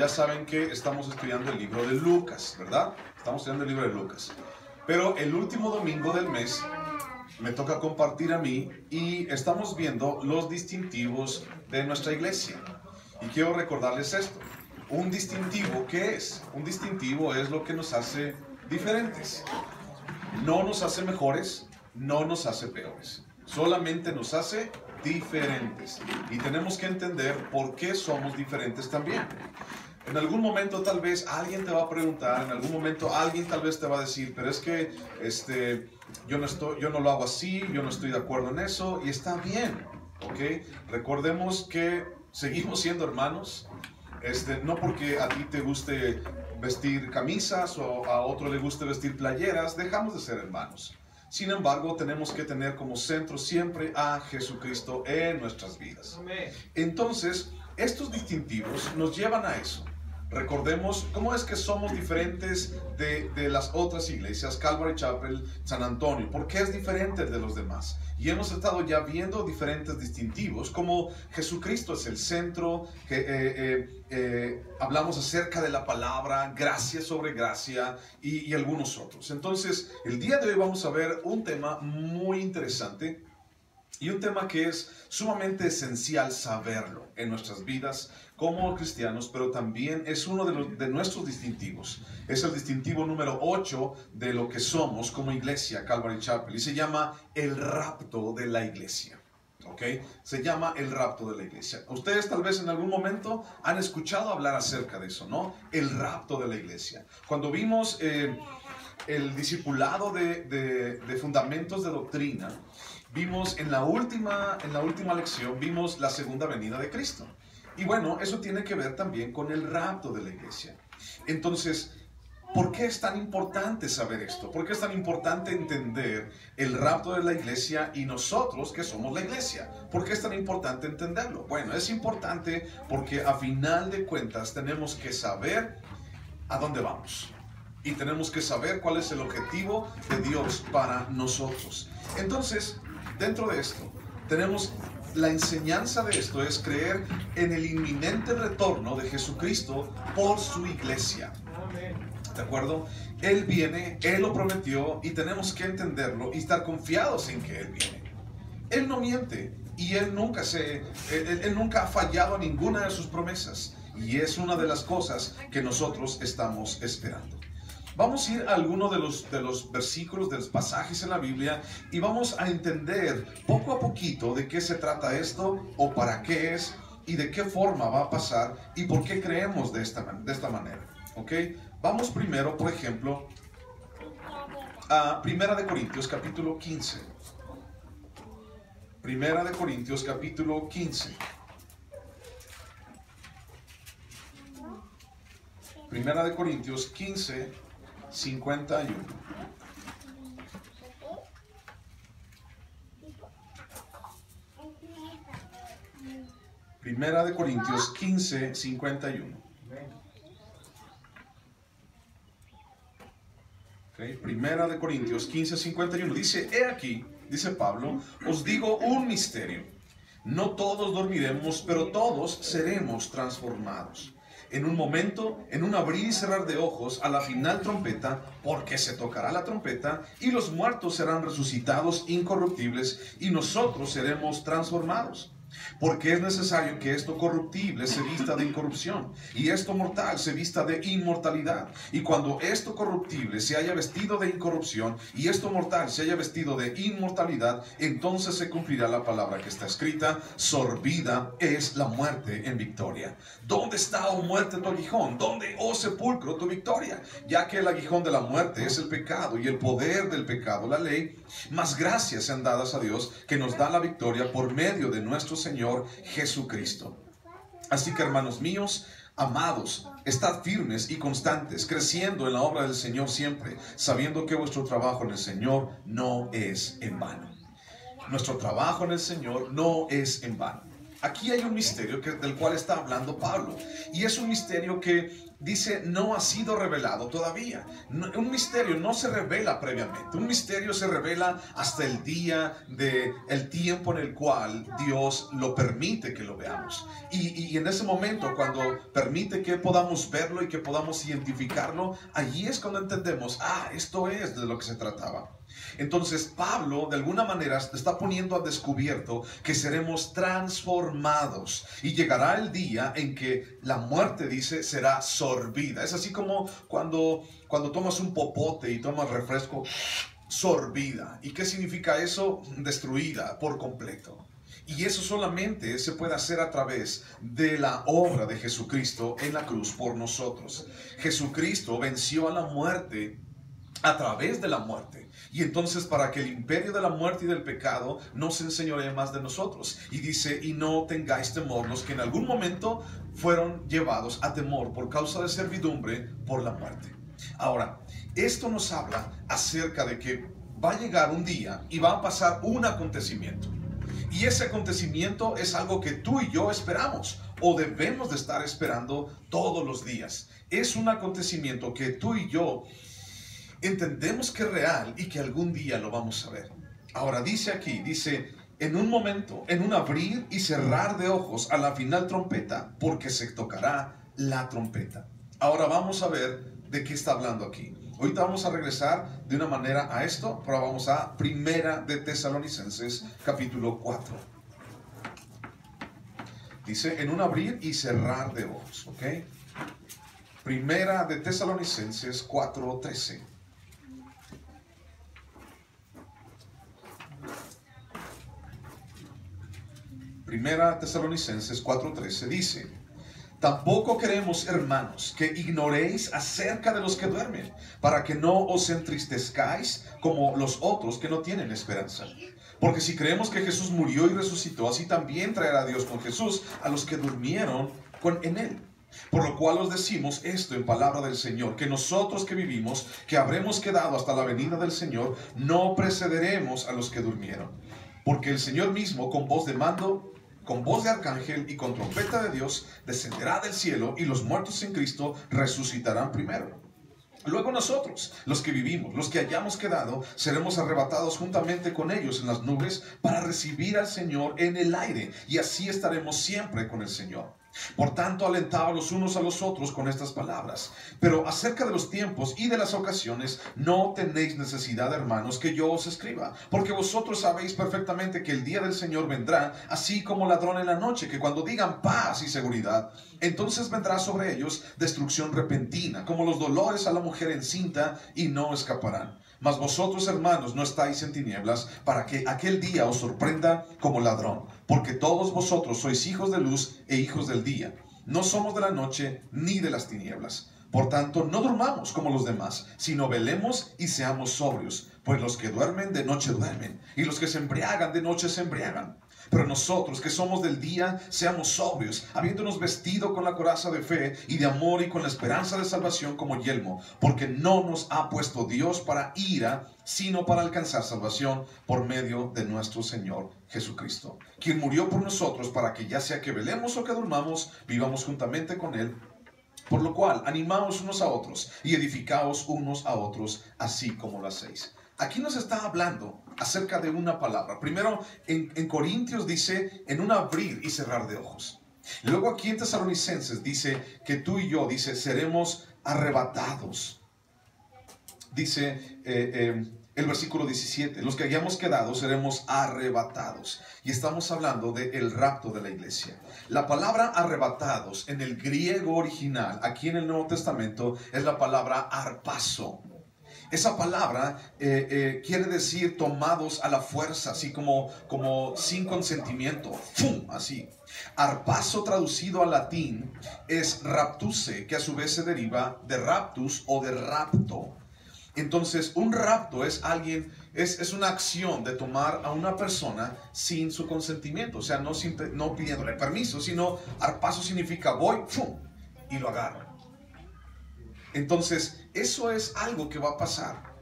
ya saben que estamos estudiando el libro de Lucas, ¿verdad? Estamos estudiando el libro de Lucas. Pero el último domingo del mes me toca compartir a mí y estamos viendo los distintivos de nuestra iglesia. Y quiero recordarles esto. Un distintivo, ¿qué es? Un distintivo es lo que nos hace diferentes. No nos hace mejores, no nos hace peores. Solamente nos hace diferentes. Y tenemos que entender por qué somos diferentes también. En algún momento tal vez alguien te va a preguntar, en algún momento alguien tal vez te va a decir, pero es que yo no lo hago así, yo no estoy de acuerdo en eso, y está bien, ¿ok? Recordemos que seguimos siendo hermanos, no porque a ti te guste vestir camisas o a otro le guste vestir playeras, dejamos de ser hermanos. Sin embargo, tenemos que tener como centro siempre a Jesucristo en nuestras vidas. Entonces, estos distintivos nos llevan a eso. Recordemos cómo es que somos diferentes de las otras iglesias, Calvary Chapel, San Antonio. ¿Por qué es diferente de los demás? Y hemos estado ya viendo diferentes distintivos, como Jesucristo es el centro, hablamos acerca de la palabra, gracia sobre gracia y algunos otros. Entonces, el día de hoy vamos a ver un tema muy interesante. Y un tema que es sumamente esencial saberlo en nuestras vidas como cristianos, pero también es uno de nuestros distintivos. Es el distintivo número 8 de lo que somos como iglesia, Calvary Chapel, y se llama el rapto de la iglesia. ¿Ok? Se llama el rapto de la iglesia. Ustedes tal vez en algún momento han escuchado hablar acerca de eso, ¿no? El rapto de la iglesia. Cuando vimos el discipulado de fundamentos de doctrina, vimos en la última lección, vimos la segunda venida de Cristo. Y bueno, eso tiene que ver también con el rapto de la iglesia. Entonces, ¿por qué es tan importante saber esto? ¿Por qué es tan importante entender el rapto de la iglesia y nosotros que somos la iglesia? ¿Por qué es tan importante entenderlo? Bueno, es importante porque a final de cuentas tenemos que saber a dónde vamos. Y tenemos que saber cuál es el objetivo de Dios para nosotros. Entonces, dentro de esto, tenemos la enseñanza de esto, es creer en el inminente retorno de Jesucristo por su iglesia. ¿De acuerdo? Él viene, Él lo prometió y tenemos que entenderlo y estar confiados en que Él viene. Él no miente y Él nunca ha fallado a ninguna de sus promesas. Y es una de las cosas que nosotros estamos esperando. Vamos a ir a algunos de los versículos, de los pasajes en la Biblia y vamos a entender poco a poquito de qué se trata esto o para qué es y de qué forma va a pasar y por qué creemos de esta manera. ¿Ok? Vamos primero, por ejemplo, a 1 Corintios capítulo 15. 1 Corintios capítulo 15. 1 Corintios 15, 51. Primera de Corintios 15, 51. Okay. Primera de Corintios 15, 51. Dice, he aquí, dice Pablo, os digo un misterio. No todos dormiremos, pero todos seremos transformados. En un momento, en un abrir y cerrar de ojos, a la final trompeta, porque se tocará la trompeta, y los muertos serán resucitados incorruptibles, y nosotros seremos transformados. Porque es necesario que esto corruptible se vista de incorrupción, y esto mortal se vista de inmortalidad. Y cuando esto corruptible se haya vestido de incorrupción, y esto mortal se haya vestido de inmortalidad, entonces se cumplirá la palabra que está escrita: sorbida es la muerte en victoria. ¿Dónde está, oh muerte, tu aguijón? ¿Dónde, oh sepulcro, tu victoria? Ya que el aguijón de la muerte es el pecado, y el poder del pecado la ley, mas gracias sean dadas a Dios, que nos da la victoria por medio de nuestro Señor Jesucristo. Así que, hermanos míos, amados, estad firmes y constantes, creciendo en la obra del Señor siempre, sabiendo que vuestro trabajo en el Señor no es en vano. Nuestro trabajo en el Señor no es en vano. aquí hay un misterio del cual está hablando Pablo. Y es un misterio que dice no ha sido revelado todavía. Un misterio no se revela previamente. Un misterio se revela hasta el día el tiempo en el cual Dios lo permite que lo veamos. Y en ese momento, cuando permite que podamos verlo y que podamos identificarlo, allí es cuando entendemos, esto es de lo que se trataba. Entonces Pablo de alguna manera está poniendo a descubierto que seremos transformados y llegará el día en que la muerte, dice, será sorbida. Es así como cuando tomas un popote y tomas refresco, sorbida. ¿Y qué significa eso? Destruida por completo. Y eso solamente se puede hacer a través de la obra de Jesucristo en la cruz por nosotros. Jesucristo venció a la muerte a través de la muerte. Y entonces, para que el imperio de la muerte y del pecado no se enseñoree más de nosotros. Y dice, y no tengáis temor los que en algún momento fueron llevados a temor por causa de servidumbre por la muerte. Ahora, esto nos habla acerca de que va a llegar un día y va a pasar un acontecimiento. Y ese acontecimiento es algo que tú y yo esperamos o debemos de estar esperando todos los días. Es un acontecimiento que tú y yo entendemos que es real y que algún día lo vamos a ver. Ahora dice aquí, en un momento, en un abrir y cerrar de ojos a la final trompeta, porque se tocará la trompeta. Ahora vamos a ver de qué está hablando aquí. Ahorita vamos a regresar de una manera a esto, pero vamos a Primera de Tesalonicenses, capítulo 4. Dice, en un abrir y cerrar de ojos, ¿ok? Primera de Tesalonicenses 4:13. Primera Tesalonicenses 4:13 dice, tampoco queremos, hermanos, que ignoréis acerca de los que duermen, para que no os entristezcáis como los otros que no tienen esperanza. Porque si creemos que Jesús murió y resucitó, así también traerá Dios con Jesús a los que durmieron en él. Por lo cual os decimos esto en palabra del Señor, que nosotros que vivimos, que habremos quedado hasta la venida del Señor, no precederemos a los que durmieron. Porque el Señor mismo, con voz de mando, con voz de arcángel y con trompeta de Dios, descenderá del cielo, y los muertos en Cristo resucitarán primero. Luego nosotros, los que vivimos, los que hayamos quedado, seremos arrebatados juntamente con ellos en las nubes para recibir al Señor en el aire, y así estaremos siempre con el Señor. Por tanto, alentaos los unos a los otros con estas palabras. Pero acerca de los tiempos y de las ocasiones, no tenéis necesidad, hermanos, que yo os escriba, porque vosotros sabéis perfectamente que el día del Señor vendrá, así como ladrón en la noche, que cuando digan paz y seguridad, entonces vendrá sobre ellos destrucción repentina, como los dolores a la mujer encinta, y no escaparán. Mas vosotros, hermanos, no estáis en tinieblas, para que aquel día os sorprenda como ladrón. Porque todos vosotros sois hijos de luz e hijos del día. No somos de la noche ni de las tinieblas. Por tanto, no durmamos como los demás, sino velemos y seamos sobrios. Pues los que duermen de noche duermen, y los que se embriagan de noche se embriagan. Pero nosotros que somos del día, seamos sobrios, habiéndonos vestido con la coraza de fe y de amor y con la esperanza de salvación como yelmo, porque no nos ha puesto Dios para ira, sino para alcanzar salvación por medio de nuestro Señor Jesucristo, quien murió por nosotros para que ya sea que velemos o que durmamos, vivamos juntamente con Él. Por lo cual, animaos unos a otros y edificaos unos a otros, así como lo hacéis. Aquí nos está hablando acerca de una palabra. Primero, en Corintios dice, en un abrir y cerrar de ojos. Luego aquí en Tesalonicenses dice que tú y yo, dice, seremos arrebatados. Dice el versículo 17, los que hayamos quedado seremos arrebatados. Y estamos hablando del rapto de la iglesia. La palabra arrebatados en el griego original, aquí en el Nuevo Testamento, es la palabra arpazo. Esa palabra quiere decir tomados a la fuerza, así como sin consentimiento, ¡fum! Así. Arpazo traducido al latín es raptuse, que a su vez se deriva de raptus o de rapto. Entonces, un rapto es una acción de tomar a una persona sin su consentimiento, o sea, no pidiéndole permiso, sino arpazo significa voy, ¡fum! Y lo agarro. Entonces, eso es algo que va a pasar.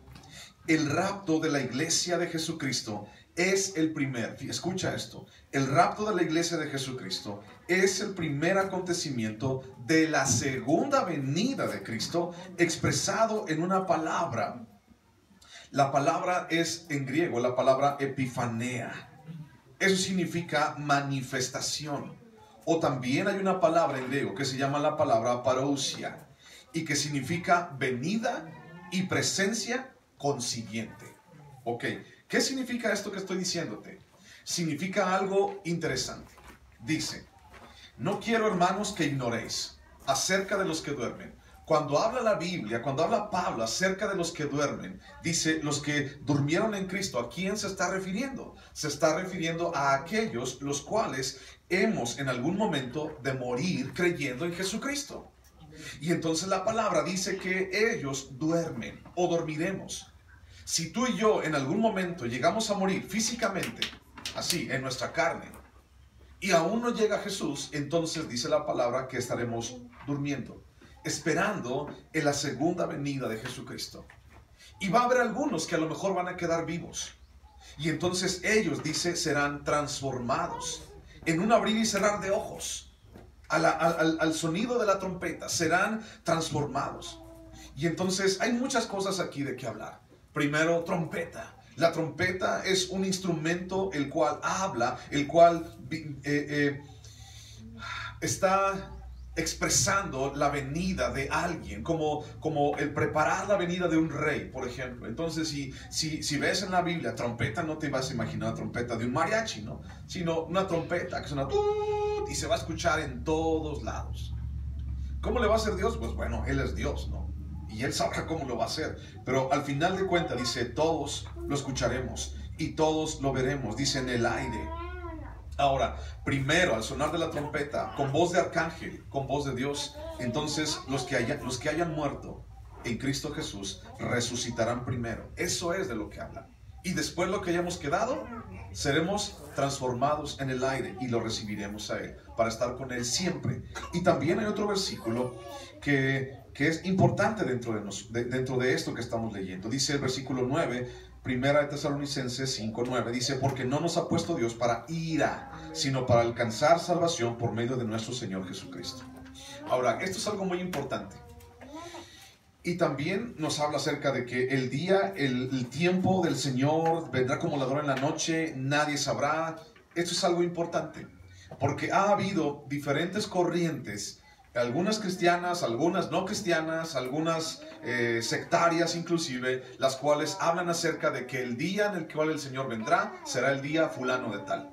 El rapto de la iglesia de Jesucristo es el primer, escucha esto, el rapto de la iglesia de Jesucristo es el primer acontecimiento de la segunda venida de Cristo expresado en una palabra. La palabra es en griego la palabra epifanea. Eso significa manifestación. O también hay una palabra en griego que se llama la palabra parousia y que significa venida y presencia consiguiente. Ok, ¿qué significa esto que estoy diciéndote? Significa algo interesante. Dice, no quiero, hermanos, que ignoréis acerca de los que duermen. Cuando habla la Biblia, cuando habla Pablo acerca de los que duermen, dice los que durmieron en Cristo. ¿A quién se está refiriendo? Se está refiriendo a aquellos los cuales hemos en algún momento de morir creyendo en Jesucristo. Y entonces la palabra dice que ellos duermen o dormiremos. Si tú y yo en algún momento llegamos a morir físicamente, así, en nuestra carne, y aún no llega Jesús, entonces dice la palabra que estaremos durmiendo, esperando en la segunda venida de Jesucristo. Y va a haber algunos que a lo mejor van a quedar vivos. Y entonces ellos, dice, serán transformados en un abrir y cerrar de ojos. Al sonido de la trompeta, serán transformados. Y entonces hay muchas cosas aquí de qué hablar. Primero, trompeta. La trompeta es un instrumento el cual habla, el cual está expresando la venida de alguien, como el preparar la venida de un rey, por ejemplo. Entonces, si ves en la Biblia trompeta, no te vas a imaginar una trompeta de un mariachi, ¿no? Sino una trompeta que suena y se va a escuchar en todos lados. ¿Cómo le va a hacer Dios? Pues bueno, Él es Dios, ¿no? Y Él sabrá cómo lo va a hacer. Pero al final de cuentas dice, todos lo escucharemos y todos lo veremos, dice, en el aire. Ahora, primero, al sonar de la trompeta, con voz de arcángel, con voz de Dios, entonces los que hayan muerto en Cristo Jesús resucitarán primero. Eso es de lo que habla. Y después lo que hayamos quedado, seremos transformados en el aire y lo recibiremos a Él para estar con Él siempre. Y también hay otro versículo que es importante dentro de esto que estamos leyendo. Dice el versículo 9, Primera de Tesalonicenses 5:9, dice, porque no nos ha puesto Dios para ira, sino para alcanzar salvación por medio de nuestro Señor Jesucristo. Ahora, esto es algo muy importante. Y también nos habla acerca de que el día, el tiempo del Señor vendrá como ladrón en la noche, nadie sabrá. Esto es algo importante, porque ha habido diferentes corrientes, algunas cristianas, algunas no cristianas, algunas sectarias inclusive, las cuales hablan acerca de que el día en el cual el Señor vendrá será el día fulano de tal.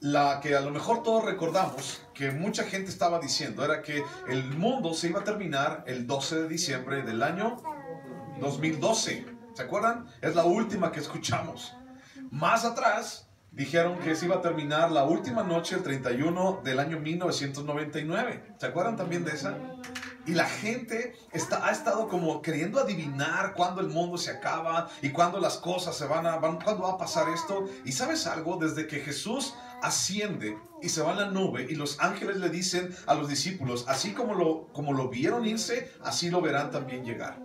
La que a lo mejor todos recordamos que mucha gente estaba diciendo era que el mundo se iba a terminar el 12 de diciembre del año 2012. ¿Se acuerdan? Es la última que escuchamos. Más atrás dijeron que se iba a terminar la última noche, el 31 del año 1999. ¿Se acuerdan también de esa? Y la gente ha estado como queriendo adivinar cuándo el mundo se acaba y cuándo las cosas cuándo va a pasar esto. Y ¿sabes algo? Desde que Jesús asciende y se va en la nube y los ángeles le dicen a los discípulos, así como lo vieron irse, así lo verán también llegar.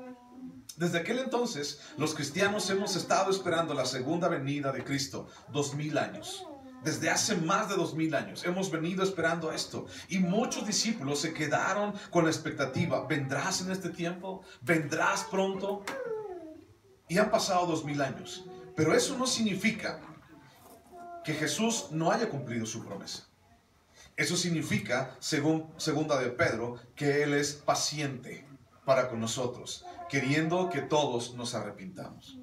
Desde aquel entonces, los cristianos hemos estado esperando la segunda venida de Cristo 2000 años. Desde hace más de 2000 años hemos venido esperando esto. Y muchos discípulos se quedaron con la expectativa, ¿vendrás en este tiempo? ¿Vendrás pronto? Y han pasado 2000 años. Pero eso no significa que Jesús no haya cumplido su promesa. Eso significa, según segunda de Pedro, que Él es paciente para con nosotros, queriendo que todos nos arrepintamos.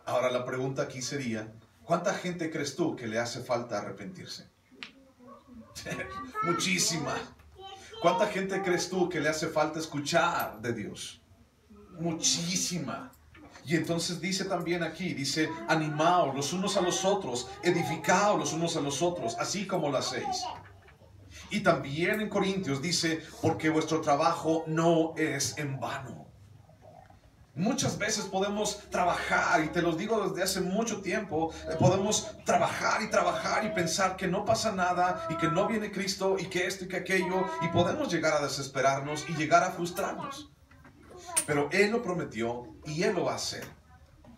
Ahora la pregunta aquí sería, ¿cuánta gente crees tú que le hace falta arrepentirse? Muchísima. ¿Cuánta gente crees tú que le hace falta escuchar de Dios? Muchísima. Y entonces dice también aquí, dice, animaos los unos a los otros, edificaos los unos a los otros, así como lo hacéis. Y también en Corintios dice, porque vuestro trabajo no es en vano. Muchas veces podemos trabajar, y te los digo desde hace mucho tiempo, podemos trabajar y pensar que no pasa nada y que no viene Cristo y que esto y que aquello, y podemos llegar a desesperarnos y llegar a frustrarnos. Pero Él lo prometió y Él lo va a hacer.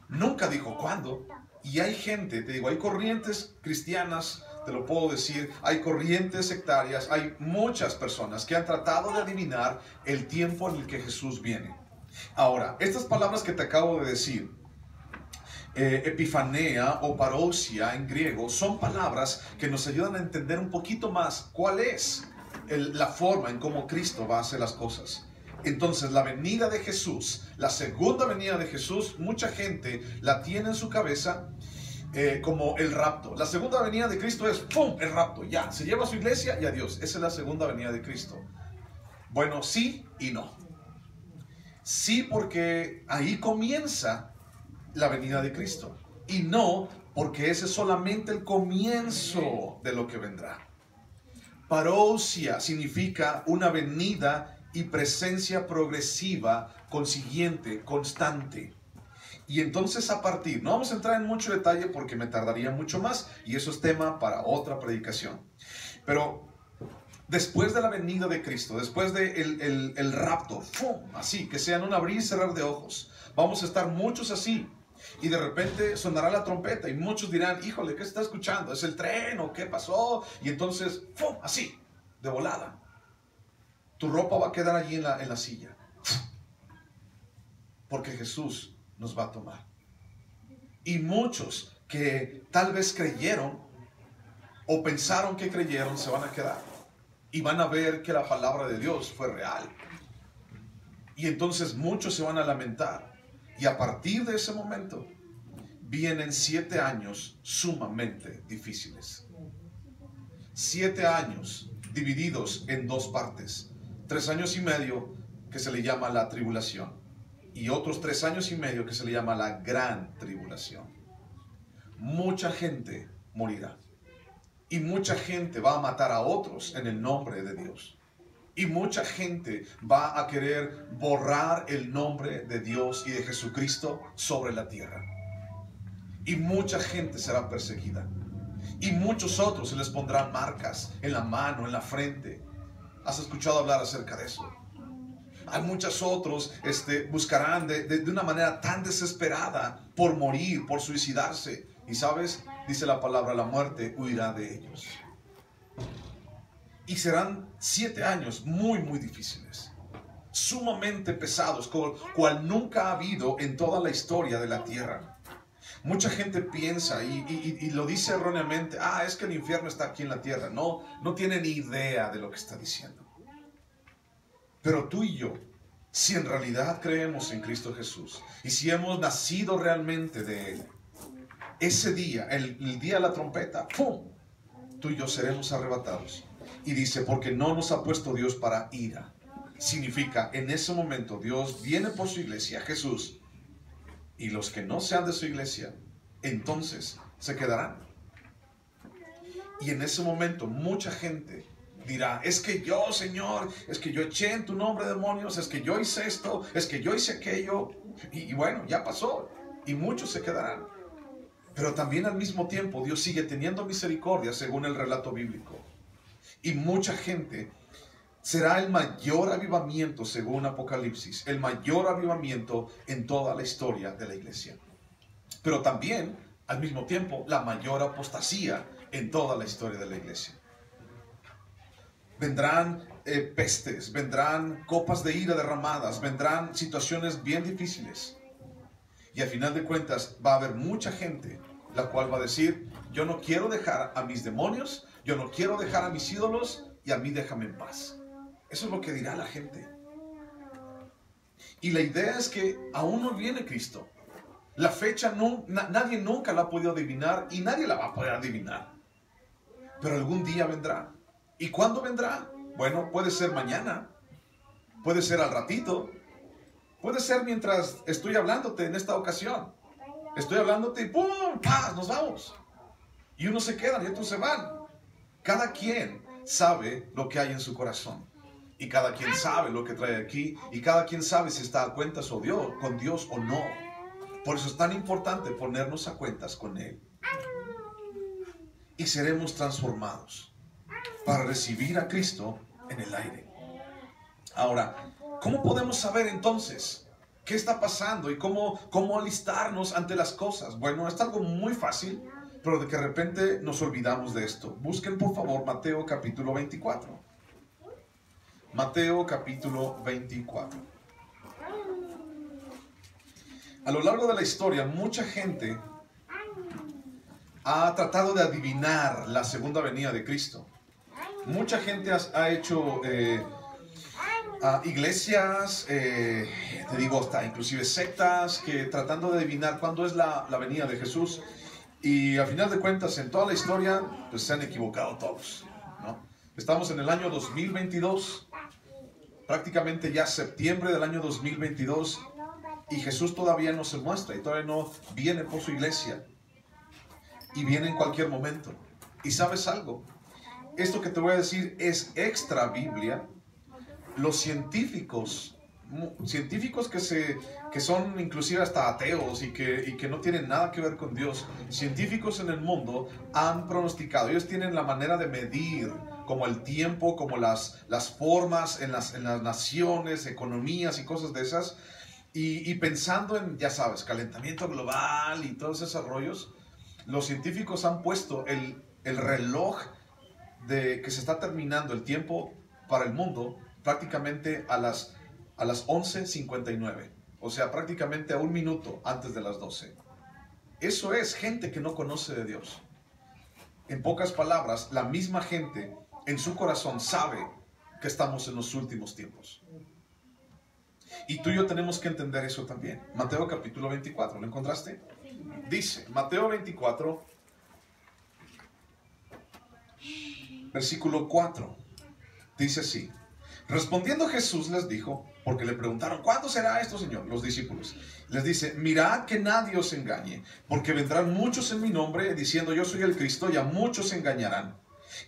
Nunca dijo cuándo, Y hay gente, te digo, hay corrientes cristianas, te lo puedo decir, hay corrientes sectarias, hay muchas personas que han tratado de adivinar el tiempo en el que Jesús viene. Ahora, estas palabras que te acabo de decir, epifanea o parousia en griego, son palabras que nos ayudan a entender un poquito más cuál es la forma en cómo Cristo va a hacer las cosas. Entonces, la venida de Jesús, la segunda venida de Jesús, mucha gente la tiene en su cabeza como el rapto. La segunda venida de Cristo es ¡pum! El rapto, ya, se lleva a su iglesia y adiós. Esa es la segunda venida de Cristo. Bueno, sí y no. Sí, porque ahí comienza la venida de Cristo. Y no, porque ese es solamente el comienzo de lo que vendrá. Parousia significa una venida y presencia progresiva, consiguiente, constante. Y entonces a partir, no vamos a entrar en mucho detalle porque me tardaría mucho más y eso es tema para otra predicación. Pero después de la venida de Cristo, después del el rapto, ¡fum!, así, que sean un abrir y cerrar de ojos, vamos a estar muchos así. Y de repente sonará la trompeta y muchos dirán, híjole, ¿qué se está escuchando? ¿Es el tren o qué pasó? Y entonces, ¡fum!, así, de volada. Tu ropa va a quedar allí en la silla. Porque Jesús nos va a tomar. Y muchos que tal vez creyeron o pensaron que creyeron se van a quedar. Y van a ver que la palabra de Dios fue real. Y entonces muchos se van a lamentar. Y a partir de ese momento vienen 7 años sumamente difíciles. 7 años divididos en 2 partes. 3 años y medio que se le llama la tribulación. Y otros 3 años y medio que se le llama la gran tribulación. Mucha gente morirá. Y mucha gente va a matar a otros en el nombre de Dios. Y mucha gente va a querer borrar el nombre de Dios y de Jesucristo sobre la tierra. Y mucha gente será perseguida. Y muchos otros se les pondrán marcas en la mano, en la frente. ¿Has escuchado hablar acerca de eso? Hay muchos otros buscarán de una manera tan desesperada por morir, por suicidarse. Y sabes, dice la palabra, la muerte huirá de ellos. Y serán 7 años muy, muy difíciles. Sumamente pesados, cual nunca ha habido en toda la historia de la tierra. Mucha gente piensa y lo dice erróneamente, es que el infierno está aquí en la tierra. No tiene ni idea de lo que está diciendo. Pero tú y yo, si en realidad creemos en Cristo Jesús y si hemos nacido realmente de Él, ese día, el día de la trompeta, ¡pum!, tú y yo seremos arrebatados. Y dice, porque no nos ha puesto Dios para ira. Significa, en ese momento Dios viene por su iglesia, Jesús, y los que no sean de su iglesia, entonces se quedarán. Y en ese momento mucha gente dirá, es que yo, Señor, es que yo eché en tu nombre demonios, es que yo hice esto, es que yo hice aquello. Y bueno, ya pasó. Y muchos se quedarán. Pero también al mismo tiempo Dios sigue teniendo misericordia según el relato bíblico. Y mucha gente será el mayor avivamiento según Apocalipsis, el mayor avivamiento en toda la historia de la iglesia. Pero también, al mismo tiempo, la mayor apostasía en toda la historia de la iglesia. Vendrán pestes, vendrán copas de ira derramadas, vendrán situaciones bien difíciles. Y al final de cuentas va a haber mucha gente la cual va a decir, yo no quiero dejar a mis demonios, yo no quiero dejar a mis ídolos y a mí déjame en paz. Eso es lo que dirá la gente. Y la idea es que aún no viene Cristo. La fecha nadie nunca la ha podido adivinar y nadie la va a poder adivinar. Pero algún día vendrá. ¿Y cuándo vendrá? Bueno, puede ser mañana, puede ser al ratito, puede ser mientras estoy hablándote en esta ocasión. Estoy hablándote y ¡pum!, ¡paz!, nos vamos. Y unos se quedan y otros se van. Cada quien sabe lo que hay en su corazón. Y cada quien sabe lo que trae aquí. Y cada quien sabe si está a cuentas con Dios o no. Por eso es tan importante ponernos a cuentas con Él. Y seremos transformados para recibir a Cristo en el aire. Ahora, ¿cómo podemos saber entonces ¿Qué está pasando y cómo alistarnos ante las cosas? Bueno, es algo muy fácil, pero de que de repente nos olvidamos de esto. Busquen por favor Mateo capítulo 24. Mateo capítulo 24. A lo largo de la historia, mucha gente ha tratado de adivinar la segunda venida de Cristo. Mucha gente ha hecho iglesias, te digo, hasta inclusive sectas, que tratando de adivinar cuándo es la venida de Jesús. Y a final de cuentas, en toda la historia, pues se han equivocado todos, ¿no? Estamos en el año 2022, prácticamente ya septiembre del año 2022, y Jesús todavía no se muestra, y todavía no viene por su iglesia, y viene en cualquier momento. ¿Y sabes algo? Esto que te voy a decir es extra Biblia. Los científicos que son inclusive hasta ateos y que no tienen nada que ver con Dios, científicos en el mundo han pronosticado, ellos tienen la manera de medir como el tiempo, como las formas en las naciones, economías y cosas de esas, y pensando en, ya sabes, calentamiento global y todos esos rollos, los científicos han puesto el reloj de que se está terminando el tiempo para el mundo prácticamente a las 11:59, o sea, prácticamente a un minuto antes de las 12. Eso es gente que no conoce de Dios. En pocas palabras, la misma gente en su corazón sabe que estamos en los últimos tiempos. Y tú y yo tenemos que entender eso también. Mateo capítulo 24, ¿lo encontraste? Dice, Mateo 24, versículo 4, dice así: respondiendo Jesús les dijo, porque le preguntaron, ¿cuándo será esto, Señor? Los discípulos. Les dice, mirad que nadie os engañe, porque vendrán muchos en mi nombre diciendo yo soy el Cristo, y a muchos se engañarán.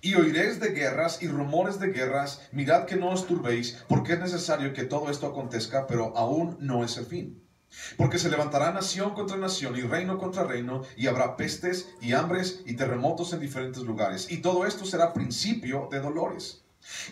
Y oiréis de guerras y rumores de guerras, mirad que no os turbéis, porque es necesario que todo esto acontezca, pero aún no es el fin. Porque se levantará nación contra nación y reino contra reino, y habrá pestes y hambres y terremotos en diferentes lugares. Y todo esto será principio de dolores.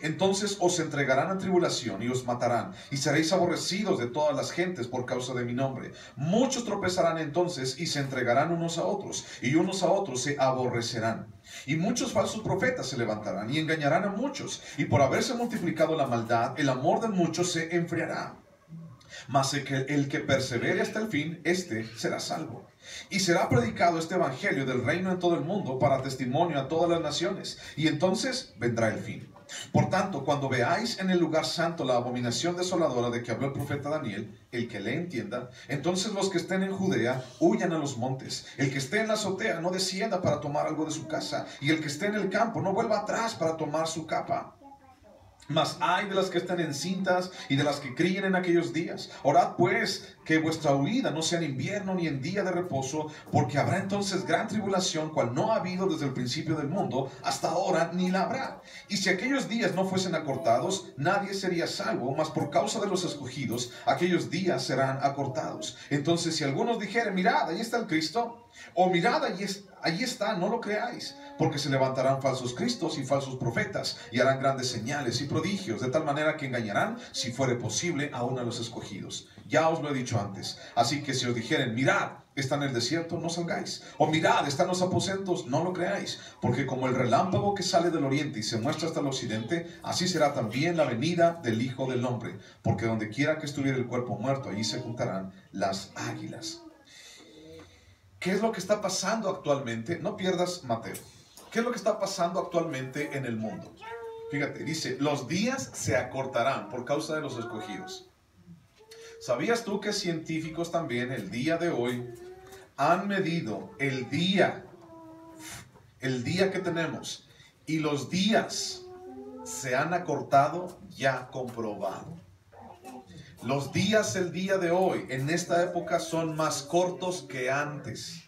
Entonces os entregarán a tribulación y os matarán, y seréis aborrecidos de todas las gentes por causa de mi nombre. Muchos tropezarán entonces y se entregarán unos a otros, y unos a otros se aborrecerán. Y muchos falsos profetas se levantarán y engañarán a muchos, y por haberse multiplicado la maldad, el amor de muchos se enfriará. Mas el que persevere hasta el fin, este será salvo. Y será predicado este evangelio del reino en todo el mundo para testimonio a todas las naciones, y entonces vendrá el fin. Por tanto, cuando veáis en el lugar santo la abominación desoladora de que habló el profeta Daniel, el que le entienda, entonces los que estén en Judea huyan a los montes. El que esté en la azotea no descienda para tomar algo de su casa, y el que esté en el campo no vuelva atrás para tomar su capa. Mas ay de las que están encintas y de las que críen en aquellos días. Orad pues que vuestra huida no sea en invierno ni en día de reposo, porque habrá entonces gran tribulación, cual no ha habido desde el principio del mundo hasta ahora, ni la habrá. Y si aquellos días no fuesen acortados, nadie sería salvo, mas por causa de los escogidos, aquellos días serán acortados. Entonces si algunos dijeren, mirad, ahí está el Cristo, o mirad, ahí está, no lo creáis, porque se levantarán falsos cristos y falsos profetas, y harán grandes señales y prodigios, de tal manera que engañarán, si fuere posible, aún a los escogidos. Ya os lo he dicho antes. Así que si os dijeren, mirad, está en el desierto, no salgáis. O mirad, está en los aposentos, no lo creáis. Porque como el relámpago que sale del oriente y se muestra hasta el occidente, así será también la venida del Hijo del Hombre. Porque donde quiera que estuviera el cuerpo muerto, allí se juntarán las águilas. ¿Qué es lo que está pasando actualmente? No pierdas Mateo. ¿Qué es lo que está pasando actualmente en el mundo? Fíjate, dice, los días se acortarán por causa de los escogidos. ¿Sabías tú que científicos también el día de hoy han medido el día que tenemos, y los días se han acortado, ya comprobado? Los días el día de hoy, en esta época, son más cortos que antes.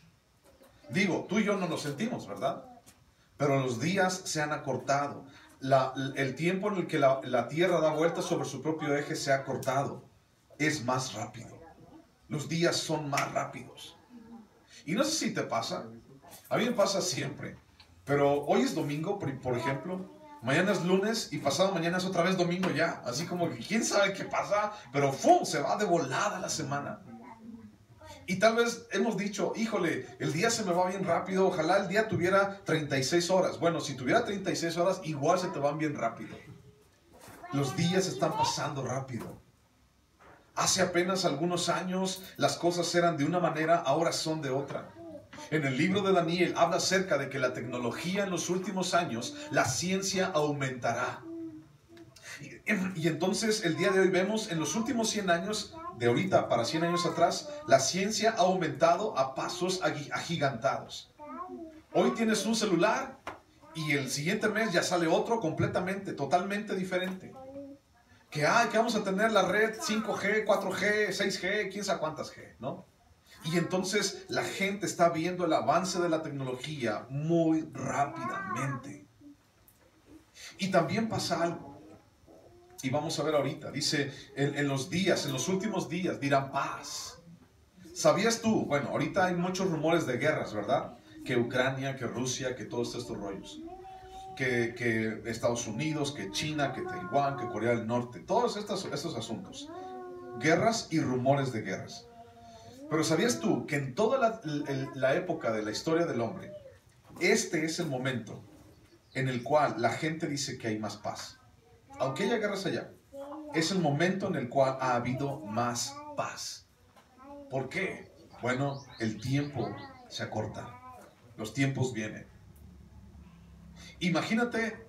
Digo, tú y yo no lo sentimos, ¿verdad? Pero los días se han acortado. El tiempo en el que la Tierra da vueltas sobre su propio eje se ha acortado. Es más rápido. Los días son más rápidos. Y no sé si te pasa. A mí me pasa siempre. Pero hoy es domingo, por ejemplo. Mañana es lunes y pasado mañana es otra vez domingo ya. Así como que quién sabe qué pasa, pero ¡fum! Se va de volada la semana. Y tal vez hemos dicho, híjole, el día se me va bien rápido, ojalá el día tuviera 36 horas. Bueno, si tuviera 36 horas, igual se te van bien rápido. Los días están pasando rápido. Hace apenas algunos años las cosas eran de una manera, ahora son de otra. En el libro de Daniel habla acerca de que la tecnología en los últimos años, la ciencia aumentará. Y entonces el día de hoy vemos en los últimos 100 años, de ahorita para 100 años atrás, la ciencia ha aumentado a pasos agigantados. Hoy tienes un celular y el siguiente mes ya sale otro completamente, totalmente diferente. Que vamos a tener la red 5G, 4G, 6G, quién sabe cuántas G, ¿no? Y entonces la gente está viendo el avance de la tecnología muy rápidamente. Y también pasa algo. Y vamos a ver ahorita. Dice, en los últimos días dirán paz. ¿Sabías tú? Bueno, ahorita hay muchos rumores de guerras, ¿verdad? Que Ucrania, que Rusia, que todos estos rollos. Que Estados Unidos, que China, que Taiwán, que Corea del Norte. Todos estos asuntos. Guerras y rumores de guerras. Pero ¿sabías tú que en toda la época de la historia del hombre, este es el momento en el cual la gente dice que hay más paz? Aunque haya guerras allá, es el momento en el cual ha habido más paz. ¿Por qué? Bueno, el tiempo se acorta. Los tiempos vienen. Imagínate,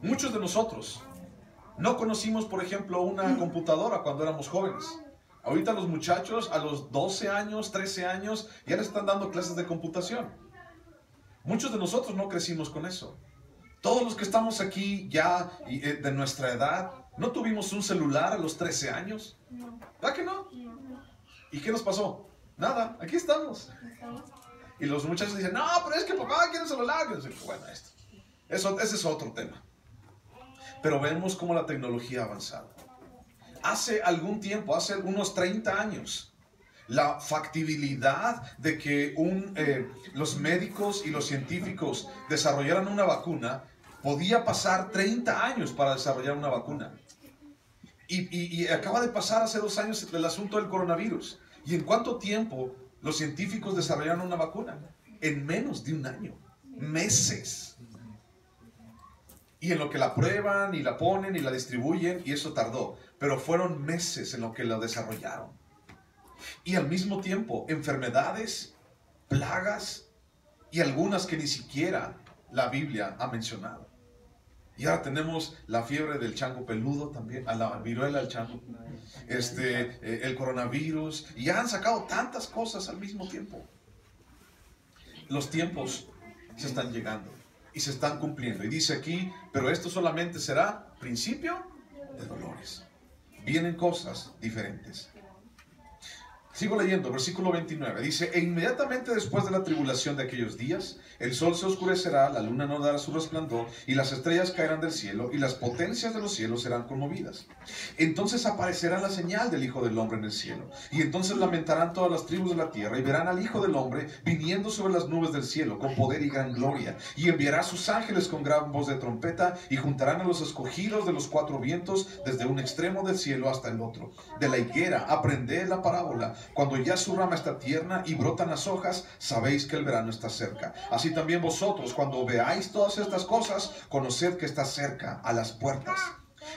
muchos de nosotros no conocimos, por ejemplo, una computadora cuando éramos jóvenes. Ahorita los muchachos a los 12 años, 13 años, ya les están dando clases de computación. Muchos de nosotros no crecimos con eso. Todos los que estamos aquí ya de nuestra edad, ¿no tuvimos un celular a los 13 años? ¿Verdad que no? ¿Y qué nos pasó? Nada, aquí estamos. Y los muchachos dicen, no, pero es que papá quiere un celular. Bueno, ese es otro tema. Pero vemos cómo la tecnología ha avanzado. Hace algún tiempo, hace unos 30 años, la factibilidad de que los médicos y los científicos desarrollaran una vacuna, podía pasar 30 años para desarrollar una vacuna. Y acaba de pasar hace 2 años el asunto del coronavirus. ¿Y en cuánto tiempo los científicos desarrollaron una vacuna? En menos de un año. Meses. Y en lo que la prueban y la ponen y la distribuyen, y eso tardó. Pero fueron meses en lo que la desarrollaron. Y al mismo tiempo, enfermedades, plagas y algunas que ni siquiera la Biblia ha mencionado. Y ahora tenemos la fiebre del chango peludo también, a la viruela del chango, el coronavirus, y ya han sacado tantas cosas al mismo tiempo. Los tiempos se están llegando y se están cumpliendo. Y dice aquí, pero esto solamente será principio de dolores. Vienen cosas diferentes. Sigo leyendo, versículo 29. Dice, e inmediatamente después de la tribulación de aquellos días, el sol se oscurecerá, la luna no dará su resplandor, y las estrellas caerán del cielo, y las potencias de los cielos serán conmovidas. Entonces aparecerá la señal del Hijo del Hombre en el cielo, y entonces lamentarán todas las tribus de la tierra, y verán al Hijo del Hombre viniendo sobre las nubes del cielo, con poder y gran gloria, y enviará a sus ángeles con gran voz de trompeta, y juntarán a los escogidos de los 4 vientos, desde un extremo del cielo hasta el otro. De la higuera aprended la parábola. Cuando ya su rama está tierna y brotan las hojas, sabéis que el verano está cerca. Así también vosotros, cuando veáis todas estas cosas, conoced que está cerca, a las puertas.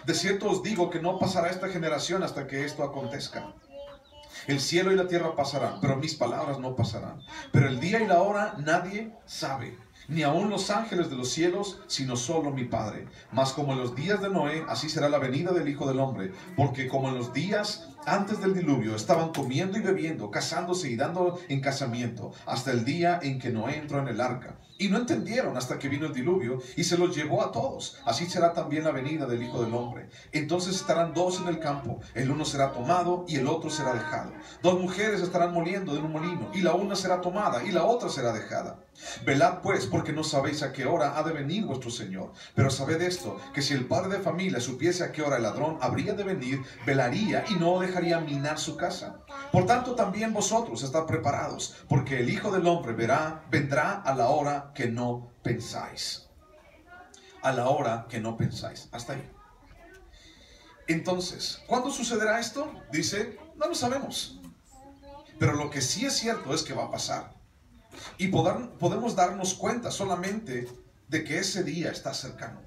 De cierto os digo que no pasará esta generación hasta que esto acontezca. El cielo y la tierra pasarán, pero mis palabras no pasarán. Pero el día y la hora nadie sabe, ni aun los ángeles de los cielos, sino solo mi Padre. Mas como en los días de Noé, así será la venida del Hijo del Hombre. Porque como en los días antes del diluvio estaban comiendo y bebiendo, casándose y dando en casamiento, hasta el día en que Noé entró en el arca. Y no entendieron hasta que vino el diluvio y se los llevó a todos. Así será también la venida del Hijo del Hombre. Entonces estarán 2 en el campo, el uno será tomado y el otro será dejado. 2 mujeres estarán moliendo en un molino, y la una será tomada y la otra será dejada. Velad pues, porque no sabéis a qué hora ha de venir vuestro Señor. Pero sabed esto, que si el padre de familia supiese a qué hora el ladrón habría de venir, velaría y no dejaría minar su casa. Por tanto también vosotros estad preparados, porque el Hijo del Hombre vendrá a la hora que no pensáis. a la hora que no pensáis. Hasta ahí. Entonces, ¿cuándo sucederá esto? Dice, no lo sabemos. Pero lo que sí es cierto es que va a pasar. Y podemos darnos cuenta solamente de que ese día está cercano.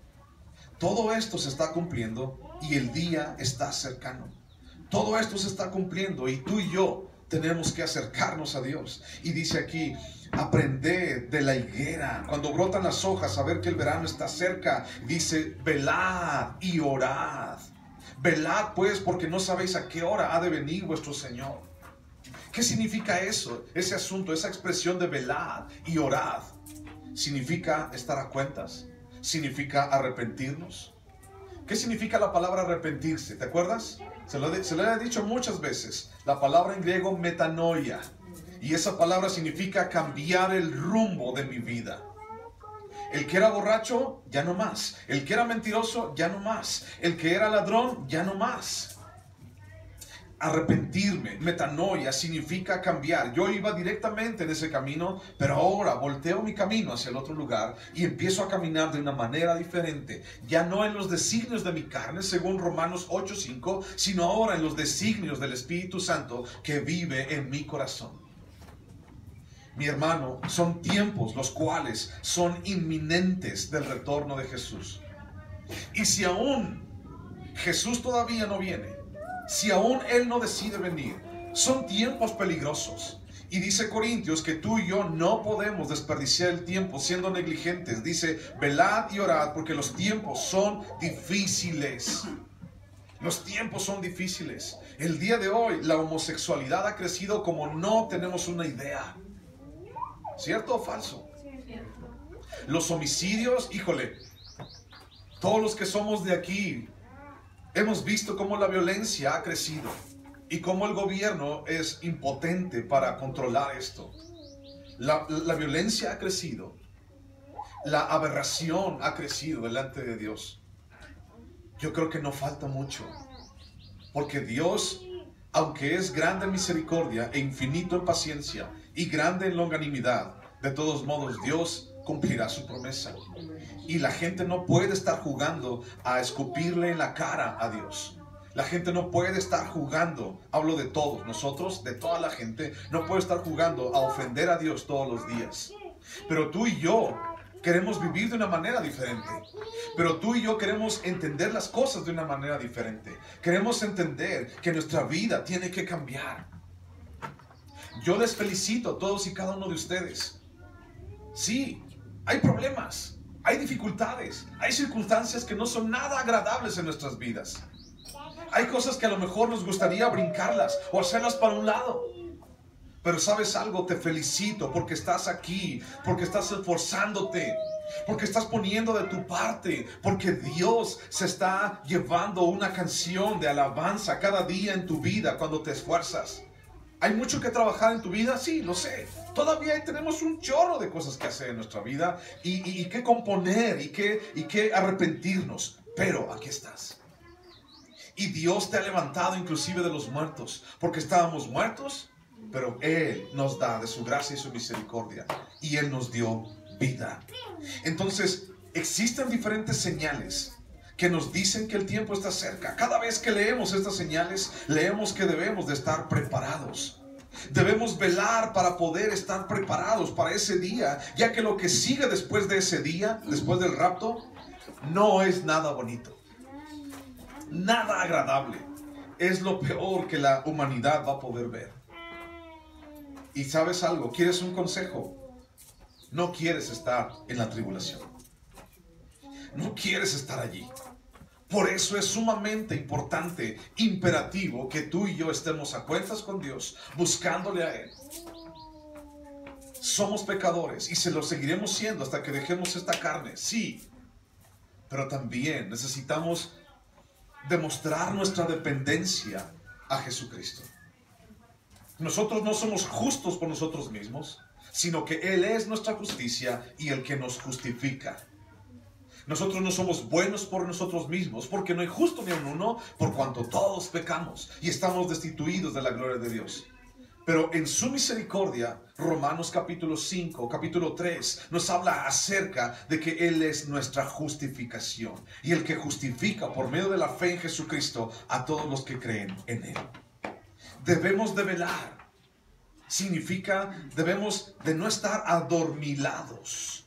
Todo esto se está cumpliendo y el día está cercano. Todo esto se está cumpliendo y tú y yo tenemos que acercarnos a Dios. Y dice aquí, aprended de la higuera, cuando brotan las hojas, saber que el verano está cerca. Dice, velad y orad. Velad pues, porque no sabéis a qué hora ha de venir vuestro Señor. ¿Qué significa eso? Ese asunto, esa expresión de velad y orad. ¿Significa estar a cuentas? ¿Significa arrepentirnos? ¿Qué significa la palabra arrepentirse? ¿Te acuerdas? Se lo he dicho muchas veces. La palabra en griego metanoia. Y esa palabra significa cambiar el rumbo de mi vida. El que era borracho, ya no más. El que era mentiroso, ya no más. El que era ladrón, ya no más. Arrepentirme, metanoia, significa cambiar. Yo iba directamente en ese camino, pero ahora volteo mi camino hacia el otro lugar y empiezo a caminar de una manera diferente. Ya no en los designios de mi carne, según Romanos 8:5, sino ahora en los designios del Espíritu Santo que vive en mi corazón. Mi hermano, son tiempos los cuales son inminentes del retorno de Jesús. Y si aún Jesús todavía no viene, si aún Él no decide venir, son tiempos peligrosos. Y dice Corintios que tú y yo no podemos desperdiciar el tiempo siendo negligentes. Dice, velad y orad porque los tiempos son difíciles. Los tiempos son difíciles. El día de hoy la homosexualidad ha crecido como no tenemos una idea. ¿Cierto o falso? Los homicidios, híjole, todos los que somos de aquí hemos visto cómo la violencia ha crecido y cómo el gobierno es impotente para controlar esto. La violencia ha crecido. La aberración ha crecido delante de Dios. Yo creo que no falta mucho. Porque Dios, aunque es grande en misericordia e infinito en paciencia y grande en longanimidad, de todos modos Dios cumplirá su promesa. Y la gente no puede estar jugando a escupirle en la cara a Dios. La gente no puede estar jugando, hablo de todos, nosotros, de toda la gente, no puede estar jugando a ofender a Dios todos los días. Pero tú y yo queremos vivir de una manera diferente. Pero tú y yo queremos entender las cosas de una manera diferente. Queremos entender que nuestra vida tiene que cambiar. Yo les felicito a todos y cada uno de ustedes. Sí, hay problemas. Hay dificultades, hay circunstancias que no son nada agradables en nuestras vidas. Hay cosas que a lo mejor nos gustaría brincarlas o hacerlas para un lado. Pero ¿sabes algo? Te felicito porque estás aquí, porque estás esforzándote, porque estás poniendo de tu parte, porque Dios se está llevando una canción de alabanza cada día en tu vida cuando te esfuerzas. ¿Hay mucho que trabajar en tu vida? Sí, lo sé. Todavía tenemos un chorro de cosas que hacer en nuestra vida y que componer y que arrepentirnos. Pero aquí estás. Y Dios te ha levantado inclusive de los muertos, porque estábamos muertos, pero Él nos da de su gracia y su misericordia. Y Él nos dio vida. Entonces, existen diferentes señales que nos dicen que el tiempo está cerca. Cada vez que leemos estas señales, leemos que debemos de estar preparados. Debemos velar para poder estar preparados para ese día, ya que lo que sigue después de ese día, después del rapto, no es nada bonito, nada agradable. Es lo peor que la humanidad va a poder ver. Y ¿sabes algo? ¿Quieres un consejo? No quieres estar en la tribulación. No quieres estar allí. Por eso es sumamente importante, imperativo, que tú y yo estemos a cuentas con Dios, buscándole a Él. Somos pecadores y se lo seguiremos siendo hasta que dejemos esta carne, sí. Pero también necesitamos demostrar nuestra dependencia a Jesucristo. Nosotros no somos justos por nosotros mismos, sino que Él es nuestra justicia y el que nos justifica. Nosotros no somos buenos por nosotros mismos, porque no hay justo ni un uno, por cuanto todos pecamos y estamos destituidos de la gloria de Dios. Pero en su misericordia, Romanos capítulo 5, capítulo 3, nos habla acerca de que Él es nuestra justificación. Y el que justifica por medio de la fe en Jesucristo a todos los que creen en Él. Debemos de velar. Significa, debemos de no estar adormilados.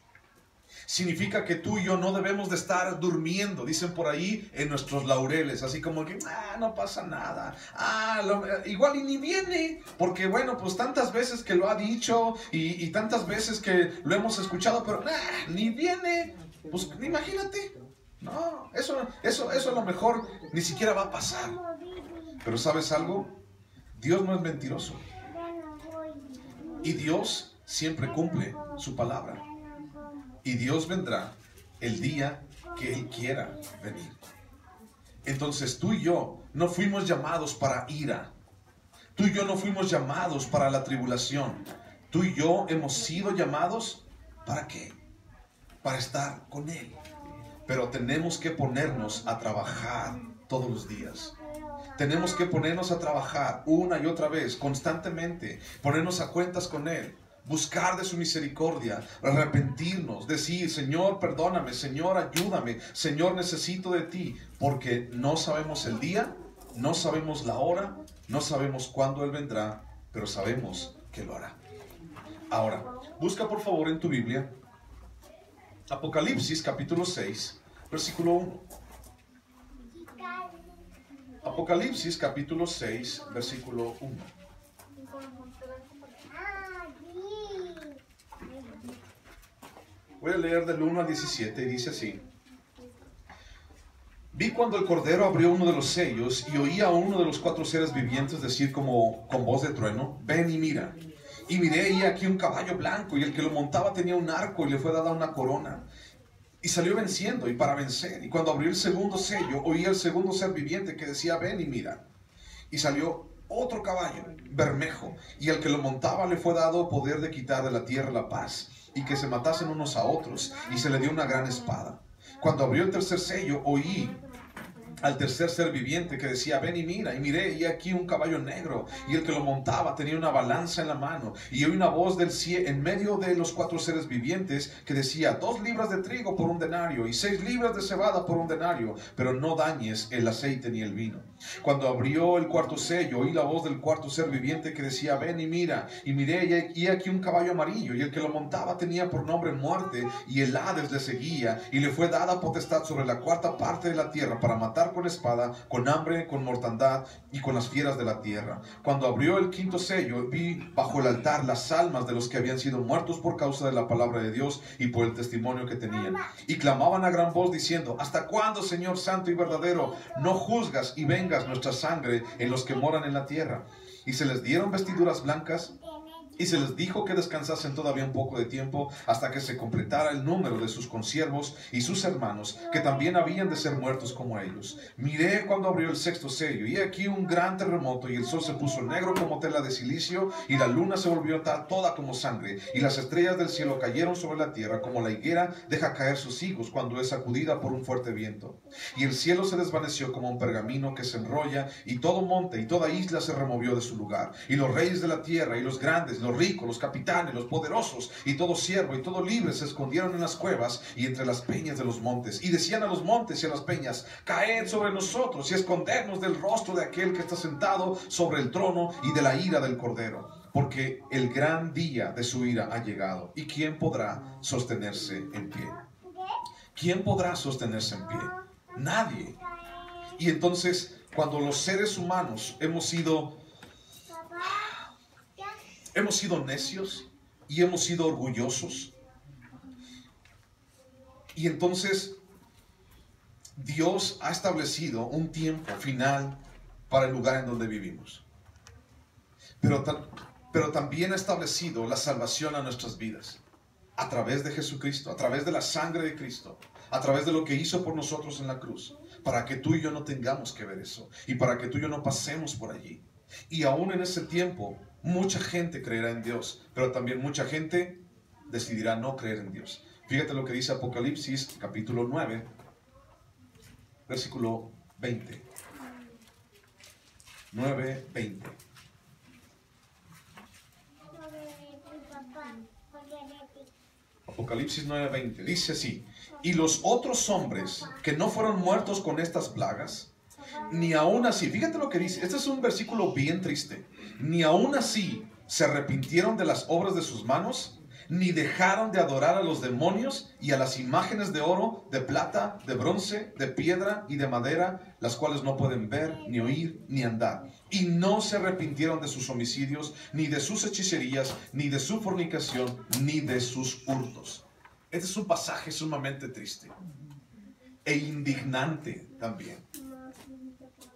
Significa que tú y yo no debemos de estar durmiendo, dicen por ahí, en nuestros laureles, así como que, no pasa nada, igual y ni viene, porque bueno, pues tantas veces que lo ha dicho y tantas veces que lo hemos escuchado, pero ni viene, pues imagínate, no, eso a lo mejor ni siquiera va a pasar. Pero ¿sabes algo? Dios no es mentiroso y Dios siempre cumple su palabra. Y Dios vendrá el día que Él quiera venir. Entonces tú y yo no fuimos llamados para ira. Tú y yo no fuimos llamados para la tribulación. Tú y yo hemos sido llamados ¿para qué? Para estar con Él. Pero tenemos que ponernos a trabajar todos los días. Tenemos que ponernos a trabajar una y otra vez, constantemente, ponernos a cuentas con Él. Buscar de su misericordia, arrepentirnos, decir, Señor, perdóname, Señor, ayúdame, Señor, necesito de ti, porque no sabemos el día, no sabemos la hora, no sabemos cuándo Él vendrá, pero sabemos que lo hará. Ahora, busca por favor en tu Biblia, Apocalipsis capítulo 6, versículo 1. Apocalipsis capítulo 6, versículo 1. Voy a leer del 1 al 17 y dice así. Vi cuando el Cordero abrió uno de los sellos y oí a uno de los 4 seres vivientes decir como con voz de trueno, ven y mira. Y miré y aquí un caballo blanco y el que lo montaba tenía un arco y le fue dada una corona. Y salió venciendo y para vencer. Y cuando abrió el segundo sello, oí al segundo ser viviente que decía, ven y mira. Y salió otro caballo, bermejo, y al que lo montaba le fue dado poder de quitar de la tierra la paz, y que se matasen unos a otros, y se le dio una gran espada. Cuando abrió el tercer sello, oí al tercer ser viviente que decía, ven y mira, y miré, y aquí un caballo negro, y el que lo montaba tenía una balanza en la mano, y oí una voz del cielo en medio de los 4 seres vivientes que decía, 2 libras de trigo por un denario, y 6 libras de cebada por un denario, pero no dañes el aceite ni el vino. Cuando abrió el cuarto sello, oí la voz del cuarto ser viviente que decía, ven y mira, y miré, y aquí un caballo amarillo, y el que lo montaba tenía por nombre muerte, y el Hades le seguía, y le fue dada potestad sobre la 4ª parte de la tierra para matar con espada, con hambre, con mortandad y con las fieras de la tierra. Cuando abrió el 5º sello, vi bajo el altar las almas de los que habían sido muertos por causa de la palabra de Dios y por el testimonio que tenían. Y clamaban a gran voz diciendo, ¿hasta cuándo, Señor santo y verdadero, no juzgas y vengas nuestra sangre en los que moran en la tierra? Y se les dieron vestiduras blancas, y se les dijo que descansasen todavía un poco de tiempo hasta que se completara el número de sus consiervos y sus hermanos, que también habían de ser muertos como ellos. Miré cuando abrió el 6º sello, y aquí un gran terremoto, y el sol se puso negro como tela de silicio, y la luna se volvió toda como sangre, y las estrellas del cielo cayeron sobre la tierra, como la higuera deja caer sus higos cuando es sacudida por un fuerte viento. Y el cielo se desvaneció como un pergamino que se enrolla, y todo monte y toda isla se removió de su lugar. Y los reyes de la tierra, y los grandes, los ricos, los capitanes, los poderosos, y todo siervo y todo libre se escondieron en las cuevas y entre las peñas de los montes, y decían a los montes y a las peñas, caed sobre nosotros y escondernos del rostro de aquel que está sentado sobre el trono y de la ira del Cordero, porque el gran día de su ira ha llegado. ¿Y quién podrá sostenerse en pie? ¿Quién podrá sostenerse en pie? Nadie. Y entonces, cuando los seres humanos hemos sido necios y hemos sido orgullosos, y entonces Dios ha establecido un tiempo final para el lugar en donde vivimos, pero también ha establecido la salvación a nuestras vidas a través de Jesucristo, a través de la sangre de Cristo, a través de lo que hizo por nosotros en la cruz, para que tú y yo no tengamos que ver eso, y para que tú y yo no pasemos por allí. Y aún en ese tiempo mucha gente creerá en Dios, pero también mucha gente decidirá no creer en Dios. Fíjate lo que dice Apocalipsis capítulo 9, versículo 20. 9:20. Apocalipsis 9:20. Dice así: y los otros hombres que no fueron muertos con estas plagas, ni aún así, fíjate lo que dice, este es un versículo bien triste, ni aún así se arrepintieron de las obras de sus manos, ni dejaron de adorar a los demonios y a las imágenes de oro, de plata, de bronce, de piedra y de madera, las cuales no pueden ver, ni oír, ni andar. Y no se arrepintieron de sus homicidios, ni de sus hechicerías, ni de su fornicación, ni de sus hurtos. Este es un pasaje sumamente triste e indignante también.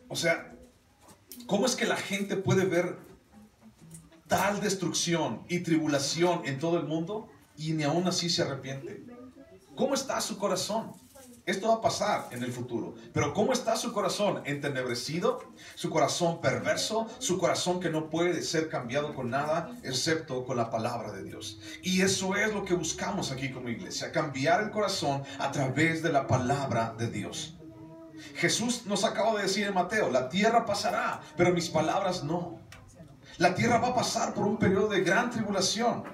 O sea, ¿cómo es que la gente puede ver tal destrucción y tribulación en todo el mundo y ni aún así se arrepiente? ¿Cómo está su corazón? Esto va a pasar en el futuro, pero ¿cómo está su corazón? Entenebrecido, su corazón perverso, su corazón que no puede ser cambiado con nada excepto con la palabra de Dios. Y eso es lo que buscamos aquí como iglesia, cambiar el corazón a través de la palabra de Dios. Jesús nos acaba de decir en Mateo: la tierra pasará, pero mis palabras no. La tierra va a pasar por un periodo de gran tribulación,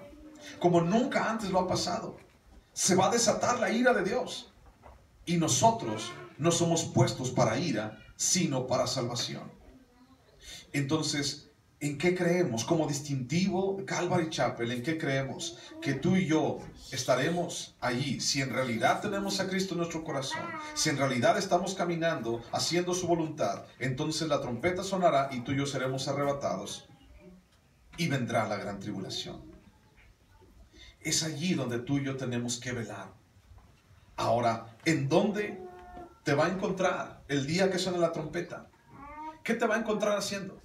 como nunca antes lo ha pasado. Se va a desatar la ira de Dios. Y nosotros no somos puestos para ira, sino para salvación. Entonces, ¿en qué creemos? Como distintivo Calvary Chapel, ¿en qué creemos? Que tú y yo estaremos allí. Si en realidad tenemos a Cristo en nuestro corazón, si en realidad estamos caminando, haciendo su voluntad, entonces la trompeta sonará y tú y yo seremos arrebatados. Y vendrá la gran tribulación. Es allí donde tú y yo tenemos que velar. Ahora, ¿en dónde te va a encontrar el día que suene la trompeta? ¿Qué te va a encontrar haciendo?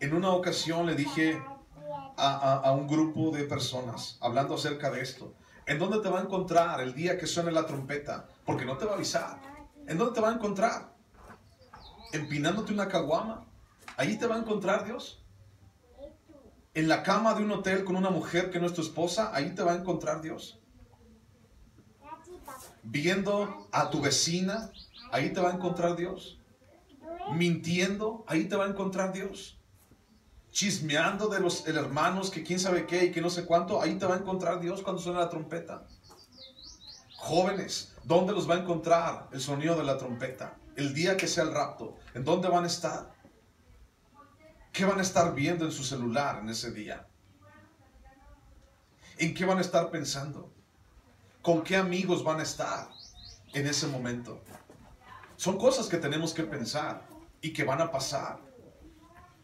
En una ocasión le dije a un grupo de personas, hablando acerca de esto: ¿en dónde te va a encontrar el día que suene la trompeta? Porque no te va a avisar. ¿En dónde te va a encontrar? ¿Empinándote una caguama? ¿Ahí te va a encontrar Dios? ¿En la cama de un hotel con una mujer que no es tu esposa? ¿Ahí te va a encontrar Dios? ¿Viendo a tu vecina? Ahí te va a encontrar Dios. ¿Mintiendo? Ahí te va a encontrar Dios. ¿Chismeando de los hermanos que quién sabe qué y que no sé cuánto? Ahí te va a encontrar Dios cuando suene la trompeta. Jóvenes, ¿dónde los va a encontrar el sonido de la trompeta? El día que sea el rapto, ¿en dónde van a estar? ¿Qué van a estar viendo en su celular en ese día? ¿En qué van a estar pensando? ¿Con qué amigos van a estar en ese momento? Son cosas que tenemos que pensar y que van a pasar.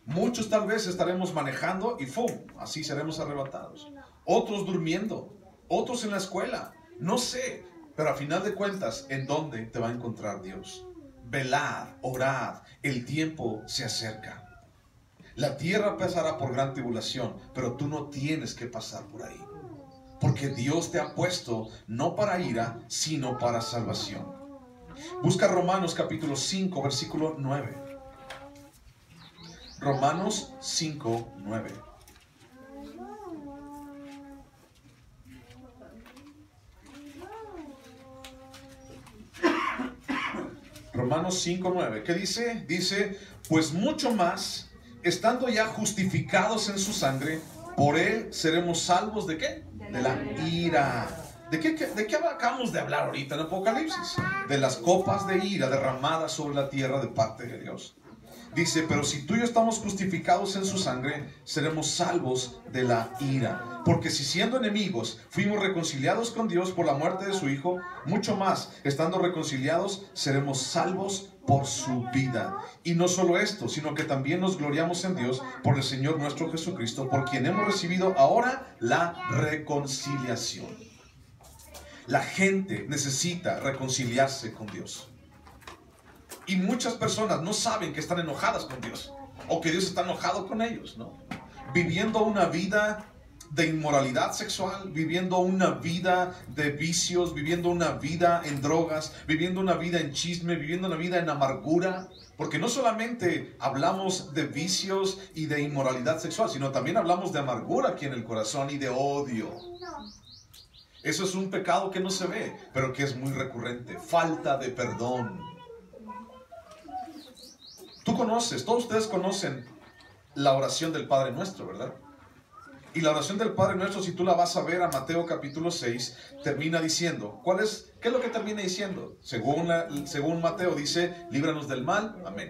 Muchos tal vez estaremos manejando y ¡fum! Así seremos arrebatados. Otros durmiendo, otros en la escuela, no sé. Pero a final de cuentas, ¿en dónde te va a encontrar Dios? Velad, orad, el tiempo se acerca. La tierra pasará por gran tribulación, pero tú no tienes que pasar por ahí. Porque Dios te ha puesto no para ira, sino para salvación. Busca Romanos capítulo 5, versículo 9. Romanos 5, 9. Romanos 5, 9. ¿Qué dice? Dice: pues mucho más, estando ya justificados en su sangre, por él seremos salvos ¿de qué? De la ira. ¿De qué acabamos de hablar ahorita en Apocalipsis? De las copas de ira derramadas sobre la tierra de parte de Dios. Dice: pero si tú y yo estamos justificados en su sangre, seremos salvos de la ira. Porque si siendo enemigos fuimos reconciliados con Dios por la muerte de su Hijo, mucho más, estando reconciliados, seremos salvos por su vida. Y no solo esto, sino que también nos gloriamos en Dios por el Señor nuestro Jesucristo, por quien hemos recibido ahora la reconciliación. La gente necesita reconciliarse con Dios. Y muchas personas no saben que están enojadas con Dios, o que Dios está enojado con ellos, ¿no? Viviendo una vida de inmoralidad sexual, viviendo una vida de vicios, viviendo una vida en drogas, viviendo una vida en chisme, viviendo una vida en amargura. Porque no solamente hablamos de vicios y de inmoralidad sexual, sino también hablamos de amargura aquí en el corazón y de odio. Eso es un pecado que no se ve, pero que es muy recurrente. Falta de perdón. Tú conoces, todos ustedes conocen la oración del Padre Nuestro, ¿verdad? Y la oración del Padre Nuestro, si tú la vas a ver a Mateo capítulo 6, termina diciendo, ¿qué es lo que termina diciendo? Según Mateo dice, líbranos del mal, amén.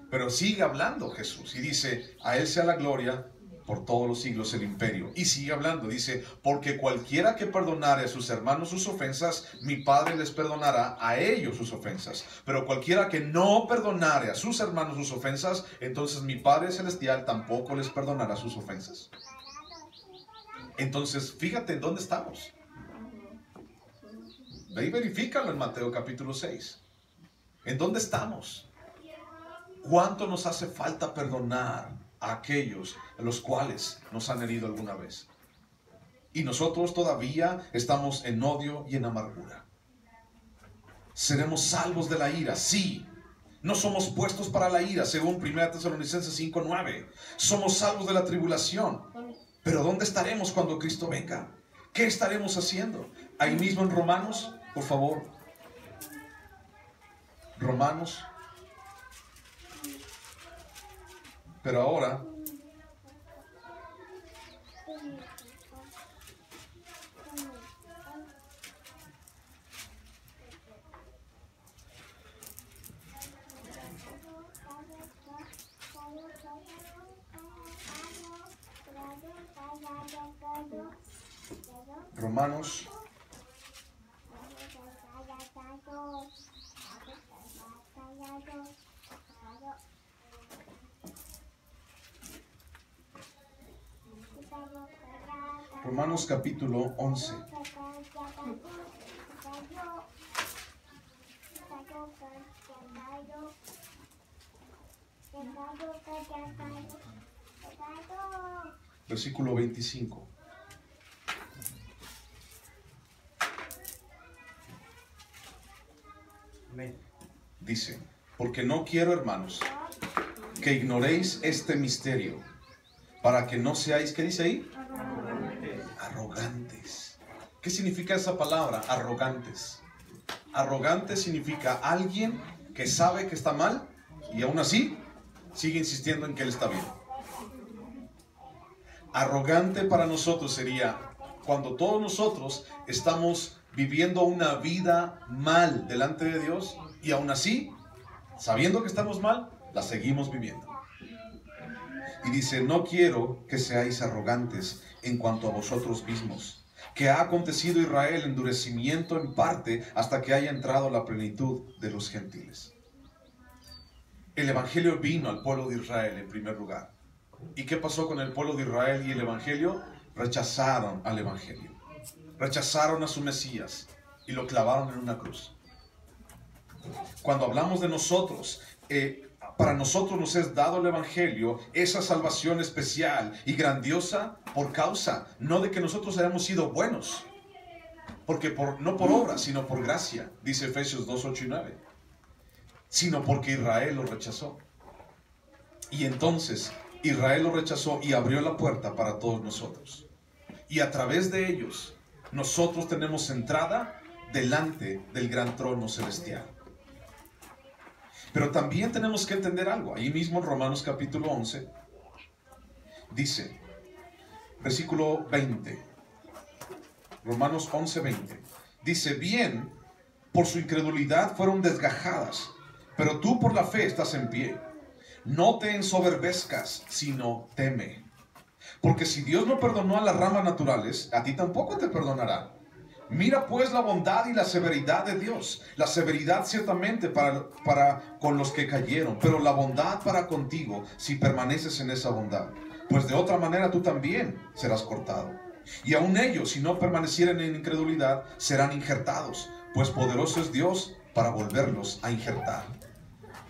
Pero sigue hablando Jesús y dice, a Él sea la gloria por todos los siglos el imperio. Y sigue hablando, dice, porque cualquiera que perdonare a sus hermanos sus ofensas, mi Padre les perdonará a ellos sus ofensas. Pero cualquiera que no perdonare a sus hermanos sus ofensas, entonces mi Padre Celestial tampoco les perdonará sus ofensas. Entonces, fíjate en dónde estamos. Ve y verifícalo en Mateo capítulo 6. ¿En dónde estamos? ¿Cuánto nos hace falta perdonar a aquellos a los cuales nos han herido alguna vez? Y nosotros todavía estamos en odio y en amargura. ¿Seremos salvos de la ira? Sí. No somos puestos para la ira, según 1 Tesalonicenses 5:9. Somos salvos de la tribulación. Pero ¿dónde estaremos cuando Cristo venga? ¿Qué estaremos haciendo? Ahí mismo en Romanos, por favor. Romanos. Pero ahora, Romanos Romanos capítulo 11. Versículo 25. Dice, porque no quiero, hermanos, que ignoréis este misterio, para que no seáis, ¿qué dice ahí? Arrogantes. ¿Qué significa esa palabra? Arrogantes. Arrogante significa alguien que sabe que está mal y aún así sigue insistiendo en que él está bien. Arrogante para nosotros sería cuando todos nosotros estamos viviendo una vida mal delante de Dios y aún así, sabiendo que estamos mal, la seguimos viviendo. Y dice, no quiero que seáis arrogantes en cuanto a vosotros mismos, que ha acontecido Israel endurecimiento en parte hasta que haya entrado la plenitud de los gentiles. El Evangelio vino al pueblo de Israel en primer lugar. ¿Y qué pasó con el pueblo de Israel y el Evangelio? Rechazaron al Evangelio. Rechazaron a su Mesías y lo clavaron en una cruz. Cuando hablamos de nosotros, para nosotros nos es dado el Evangelio, esa salvación especial y grandiosa por causa, no de que nosotros hayamos sido buenos, porque no por obra, sino por gracia, dice Efesios 2, 8 y 9, sino porque Israel lo rechazó. Y entonces Israel lo rechazó y abrió la puerta para todos nosotros. Y a través de ellos, nosotros tenemos entrada delante del gran trono celestial. Pero también tenemos que entender algo. Ahí mismo en Romanos capítulo 11, dice, versículo 20. Romanos 11, 20. Dice, bien, por su incredulidad fueron desgajadas, pero tú por la fe estás en pie. No te ensoberbezcas, sino teme. Porque si Dios no perdonó a las ramas naturales, a ti tampoco te perdonará. Mira pues la bondad y la severidad de Dios. La severidad ciertamente para con los que cayeron, pero la bondad para contigo si permaneces en esa bondad. Pues de otra manera tú también serás cortado. Y aun ellos, si no permanecieren en incredulidad, serán injertados, pues poderoso es Dios para volverlos a injertar.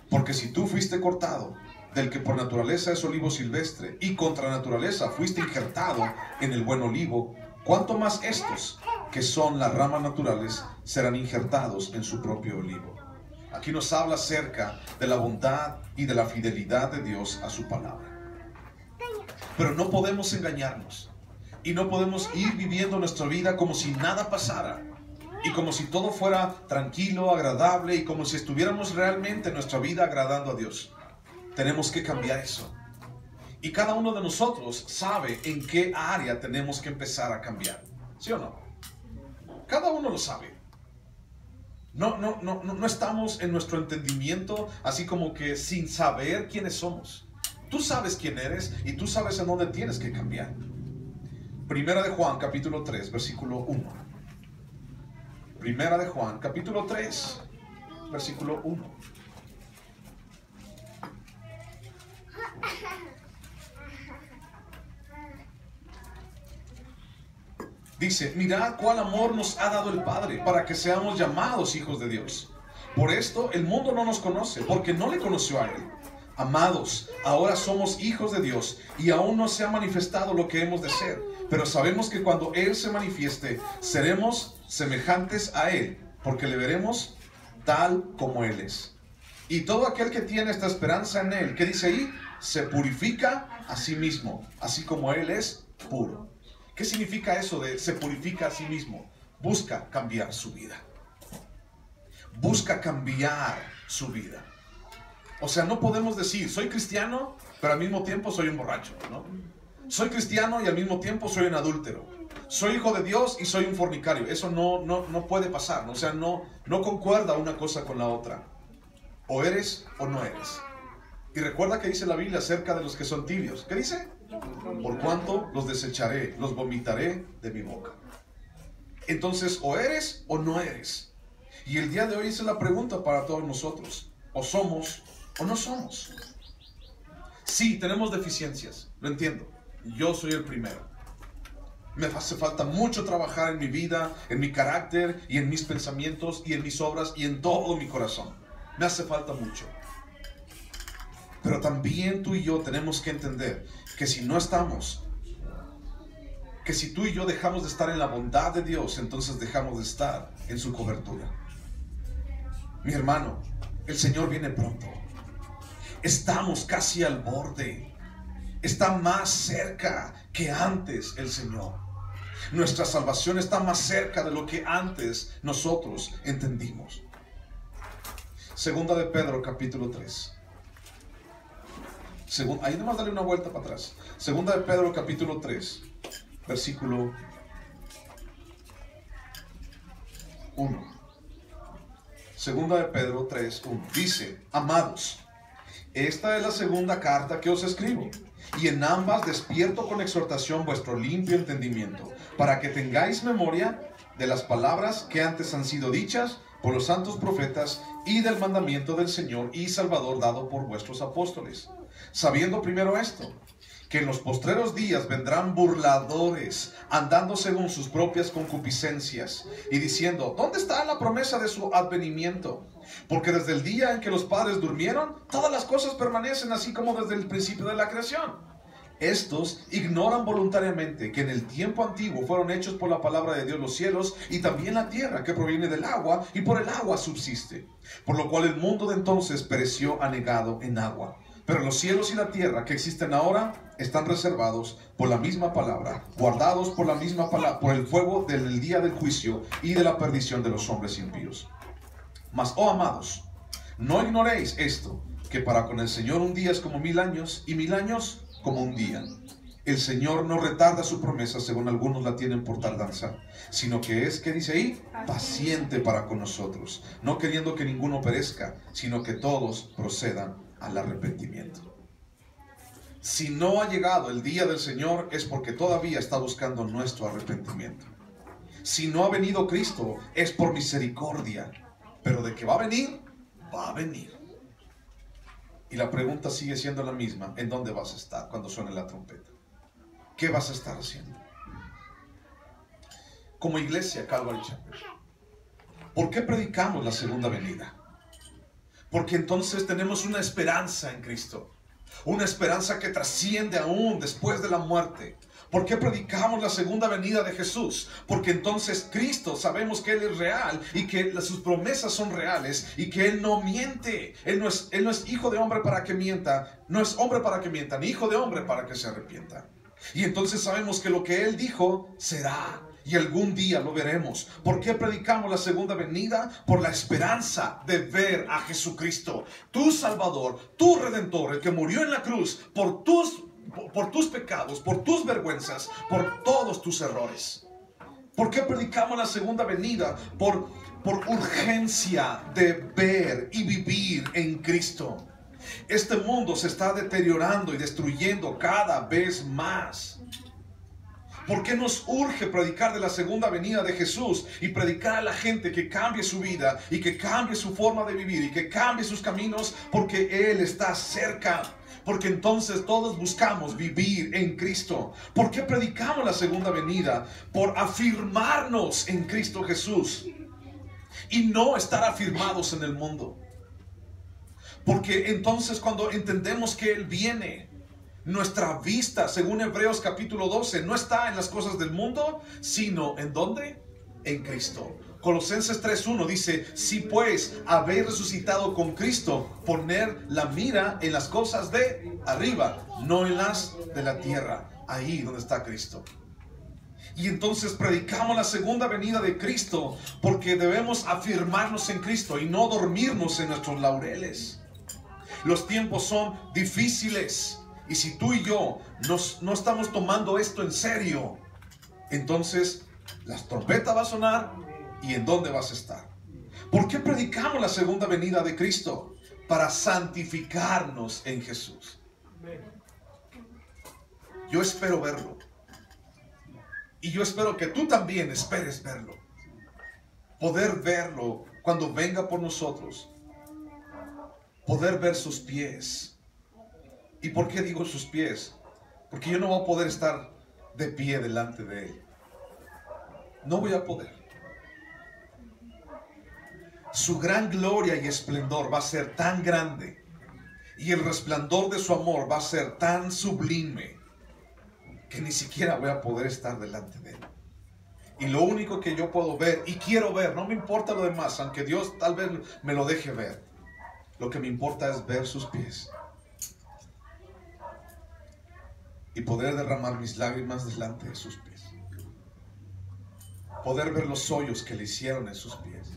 Porque si tú fuiste cortado del que por naturaleza es olivo silvestre y contra naturaleza fuiste injertado en el buen olivo, ¿cuánto más estos, que son las ramas naturales, serán injertados en su propio olivo? Aquí nos habla acerca de la bondad y de la fidelidad de Dios a su palabra. Pero no podemos engañarnos y no podemos ir viviendo nuestra vida como si nada pasara y como si todo fuera tranquilo, agradable y como si estuviéramos realmente en nuestra vida agradando a Dios. Tenemos que cambiar eso. Y cada uno de nosotros sabe en qué área tenemos que empezar a cambiar. ¿Sí o no? Cada uno lo sabe. No estamos en nuestro entendimiento así como que sin saber quiénes somos. Tú sabes quién eres y tú sabes en dónde tienes que cambiar. Primera de Juan, capítulo 3, versículo 1. Primera de Juan, capítulo 3, versículo 1. Dice, mirad cuál amor nos ha dado el Padre para que seamos llamados hijos de Dios. Por esto el mundo no nos conoce, porque no le conoció a Él. Amados, ahora somos hijos de Dios y aún no se ha manifestado lo que hemos de ser. Pero sabemos que cuando Él se manifieste, seremos semejantes a Él, porque le veremos tal como Él es. Y todo aquel que tiene esta esperanza en Él, ¿qué dice ahí? Se purifica a sí mismo, así como Él es puro. ¿Qué significa eso de se purifica a sí mismo? Busca cambiar su vida. Busca cambiar su vida. O sea, no podemos decir, soy cristiano, pero al mismo tiempo soy un borracho, ¿no? Soy cristiano y al mismo tiempo soy un adúltero. Soy hijo de Dios y soy un fornicario. Eso no puede pasar, ¿no? O sea, no concuerda una cosa con la otra. O eres o no eres. Y recuerda que dice la Biblia acerca de los que son tibios. ¿Qué dice? Por cuanto los desecharé, los vomitaré de mi boca. Entonces, o eres o no eres. Y el día de hoy esa es la pregunta para todos nosotros. O somos o no somos. Sí, tenemos deficiencias, lo entiendo. Yo soy el primero. Me hace falta mucho trabajar en mi vida, en mi carácter y en mis pensamientos y en mis obras y en todo mi corazón. Me hace falta mucho. Pero también tú y yo tenemos que entender que si no estamos, que si tú y yo dejamos de estar en la bondad de Dios, entonces dejamos de estar en su cobertura. Mi hermano, el Señor viene pronto. Estamos casi al borde. Está más cerca que antes el Señor. Nuestra salvación está más cerca de lo que antes nosotros entendimos. Segunda de Pedro, capítulo 3. Ahí nomás dale una vuelta para atrás. Segunda de Pedro, capítulo 3, versículo 1. Segunda de Pedro 3, 1. Dice, amados, esta es la segunda carta que os escribo, y en ambas despierto con exhortación vuestro limpio entendimiento, para que tengáis memoria de las palabras que antes han sido dichas por los santos profetas y del mandamiento del Señor y Salvador dado por vuestros apóstoles. Sabiendo primero esto, que en los postreros días vendrán burladores, andando según sus propias concupiscencias, y diciendo, ¿dónde está la promesa de su advenimiento? Porque desde el día en que los padres durmieron, todas las cosas permanecen así como desde el principio de la creación. Estos ignoran voluntariamente que en el tiempo antiguo fueron hechos por la palabra de Dios los cielos y también la tierra que proviene del agua y por el agua subsiste. Por lo cual el mundo de entonces pereció anegado en agua. Pero los cielos y la tierra que existen ahora están reservados por la misma palabra, guardados por la misma palabra, por el fuego del día del juicio y de la perdición de los hombres impíos. Mas, oh amados, no ignoréis esto, que para con el Señor un día es como 1000 años y 1000 años como un día. El Señor no retarda su promesa, según algunos la tienen por tardanza, sino que es, ¿qué dice ahí? Paciente para con nosotros, no queriendo que ninguno perezca, sino que todos procedan al arrepentimiento. Si no ha llegado el día del Señor, es porque todavía está buscando nuestro arrepentimiento. Si no ha venido Cristo, es por misericordia, pero de que va a venir, va a venir. Y la pregunta sigue siendo la misma: ¿en dónde vas a estar cuando suene la trompeta? ¿Qué vas a estar haciendo? Como iglesia Calvary Chapel, ¿por qué predicamos la segunda venida? Porque entonces tenemos una esperanza en Cristo, una esperanza que trasciende aún después de la muerte. ¿Por qué predicamos la segunda venida de Jesús? Porque entonces Cristo, sabemos que Él es real y que sus promesas son reales y que Él no miente. Él no es hijo de hombre para que mienta, no es hombre para que mienta, ni hijo de hombre para que se arrepienta. Y entonces sabemos que lo que Él dijo será. Y algún día lo veremos. ¿Por qué predicamos la segunda venida? Por la esperanza de ver a Jesucristo, tu Salvador, tu Redentor, el que murió en la cruz por tus por tus pecados, por tus vergüenzas, por todos tus errores. ¿Por qué predicamos la segunda venida? Por urgencia de ver y vivir en Cristo. Este mundo se está deteriorando y destruyendo cada vez más. ¿Por qué nos urge predicar de la segunda venida de Jesús y predicar a la gente que cambie su vida y que cambie su forma de vivir y que cambie sus caminos? Porque Él está cerca. Porque entonces todos buscamos vivir en Cristo. ¿Por qué predicamos la segunda venida? Por afirmarnos en Cristo Jesús y no estar afirmados en el mundo. Porque entonces cuando entendemos que Él viene, nuestra vista, según Hebreos capítulo 12, no está en las cosas del mundo, sino ¿en dónde? En Cristo. Colosenses 3:1 dice: si pues habéis resucitado con Cristo, poner la mira en las cosas de arriba, no en las de la tierra, ahí donde está Cristo. Y entonces predicamos la segunda venida de Cristo porque debemos afirmarnos en Cristo y no dormirnos en nuestros laureles. Los tiempos son difíciles. Y si tú y yo no estamos tomando esto en serio, entonces la trompeta va a sonar y ¿en dónde vas a estar? ¿Por qué predicamos la segunda venida de Cristo? Para santificarnos en Jesús. Yo espero verlo. Y yo espero que tú también esperes verlo. Poder verlo cuando venga por nosotros. Poder ver sus pies. ¿Y por qué digo sus pies? Porque yo no voy a poder estar de pie delante de Él. No voy a poder. Su gran gloria y esplendor va a ser tan grande y el resplandor de su amor va a ser tan sublime que ni siquiera voy a poder estar delante de Él. Y lo único que yo puedo ver y quiero ver, no me importa lo demás, aunque Dios tal vez me lo deje ver, lo que me importa es ver sus pies. Y poder derramar mis lágrimas delante de sus pies. Poder ver los hoyos que le hicieron en sus pies.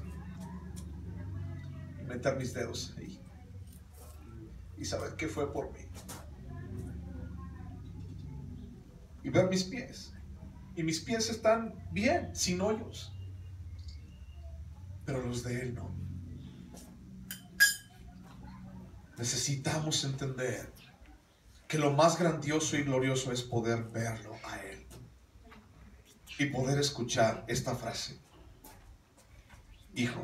Y meter mis dedos ahí. Y saber que fue por mí. Y ver mis pies. Y mis pies están bien, sin hoyos. Pero los de Él no. Necesitamos entender que lo más grandioso y glorioso es poder verlo a Él. Y poder escuchar esta frase: hijo,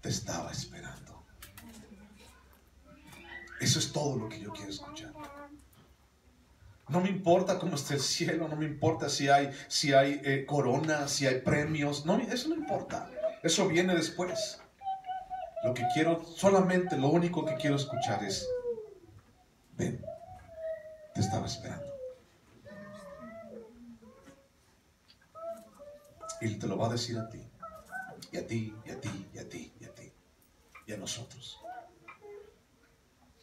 te estaba esperando. Eso es todo lo que yo quiero escuchar. No me importa cómo esté el cielo, no me importa si hay coronas, si hay premios. No, eso no importa. Eso viene después. Lo que quiero, solamente lo único que quiero escuchar es: ven, te estaba esperando. Y Él te lo va a decir a ti, y a ti, y a ti, y a ti, y a ti, y a nosotros.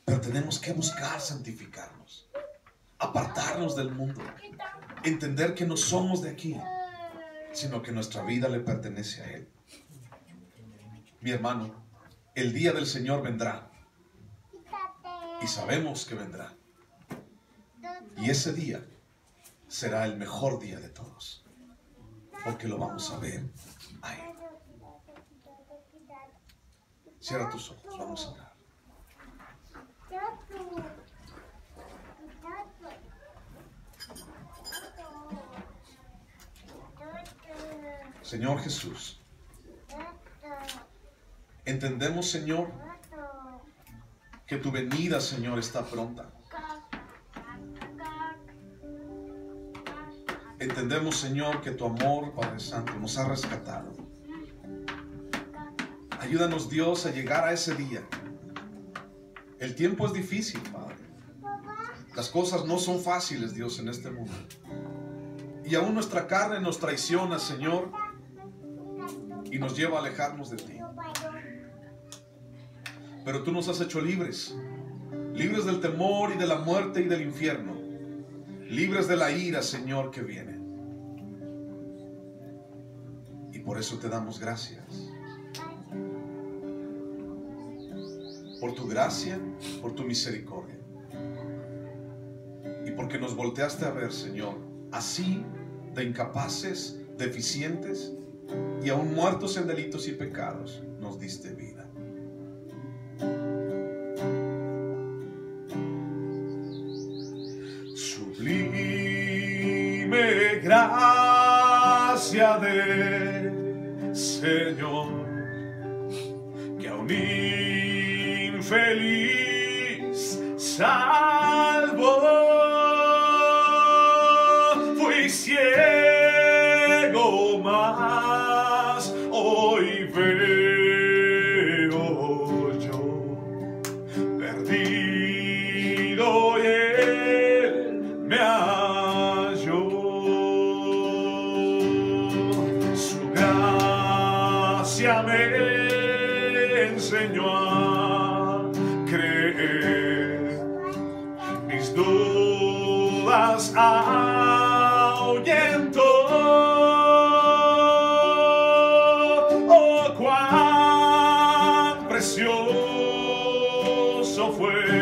Pero tenemos que buscar santificarnos, apartarnos del mundo, entender que no somos de aquí, sino que nuestra vida le pertenece a Él. Mi hermano, el día del Señor vendrá, y sabemos que vendrá. Y ese día será el mejor día de todos, porque lo vamos a ver a Él. Cierra tus ojos, vamos a orar. Señor Jesús, entendemos, Señor, que tu venida, Señor, está pronta. Entendemos, Señor, que tu amor, Padre Santo, nos ha rescatado. Ayúdanos, Dios, a llegar a ese día. El tiempo es difícil, Padre. Las cosas no son fáciles, Dios, en este mundo. Y aún nuestra carne nos traiciona, Señor, y nos lleva a alejarnos de ti. Pero tú nos has hecho libres. Libres del temor y de la muerte y del infierno. Libres de la ira, Señor, que viene. Y por eso te damos gracias. Por tu gracia, por tu misericordia. y porque nos volteaste a ver, Señor, así de incapaces, deficientes y aún muertos en delitos y pecados, nos diste vida. Sublime gracia del Señor, que a un infeliz salvó. Fui ciego, mas hoy veo yo, perdido y Él me halló. Su gracia me enseñó a creer, mis dudas ahuyentó. Oh, cuán precioso fue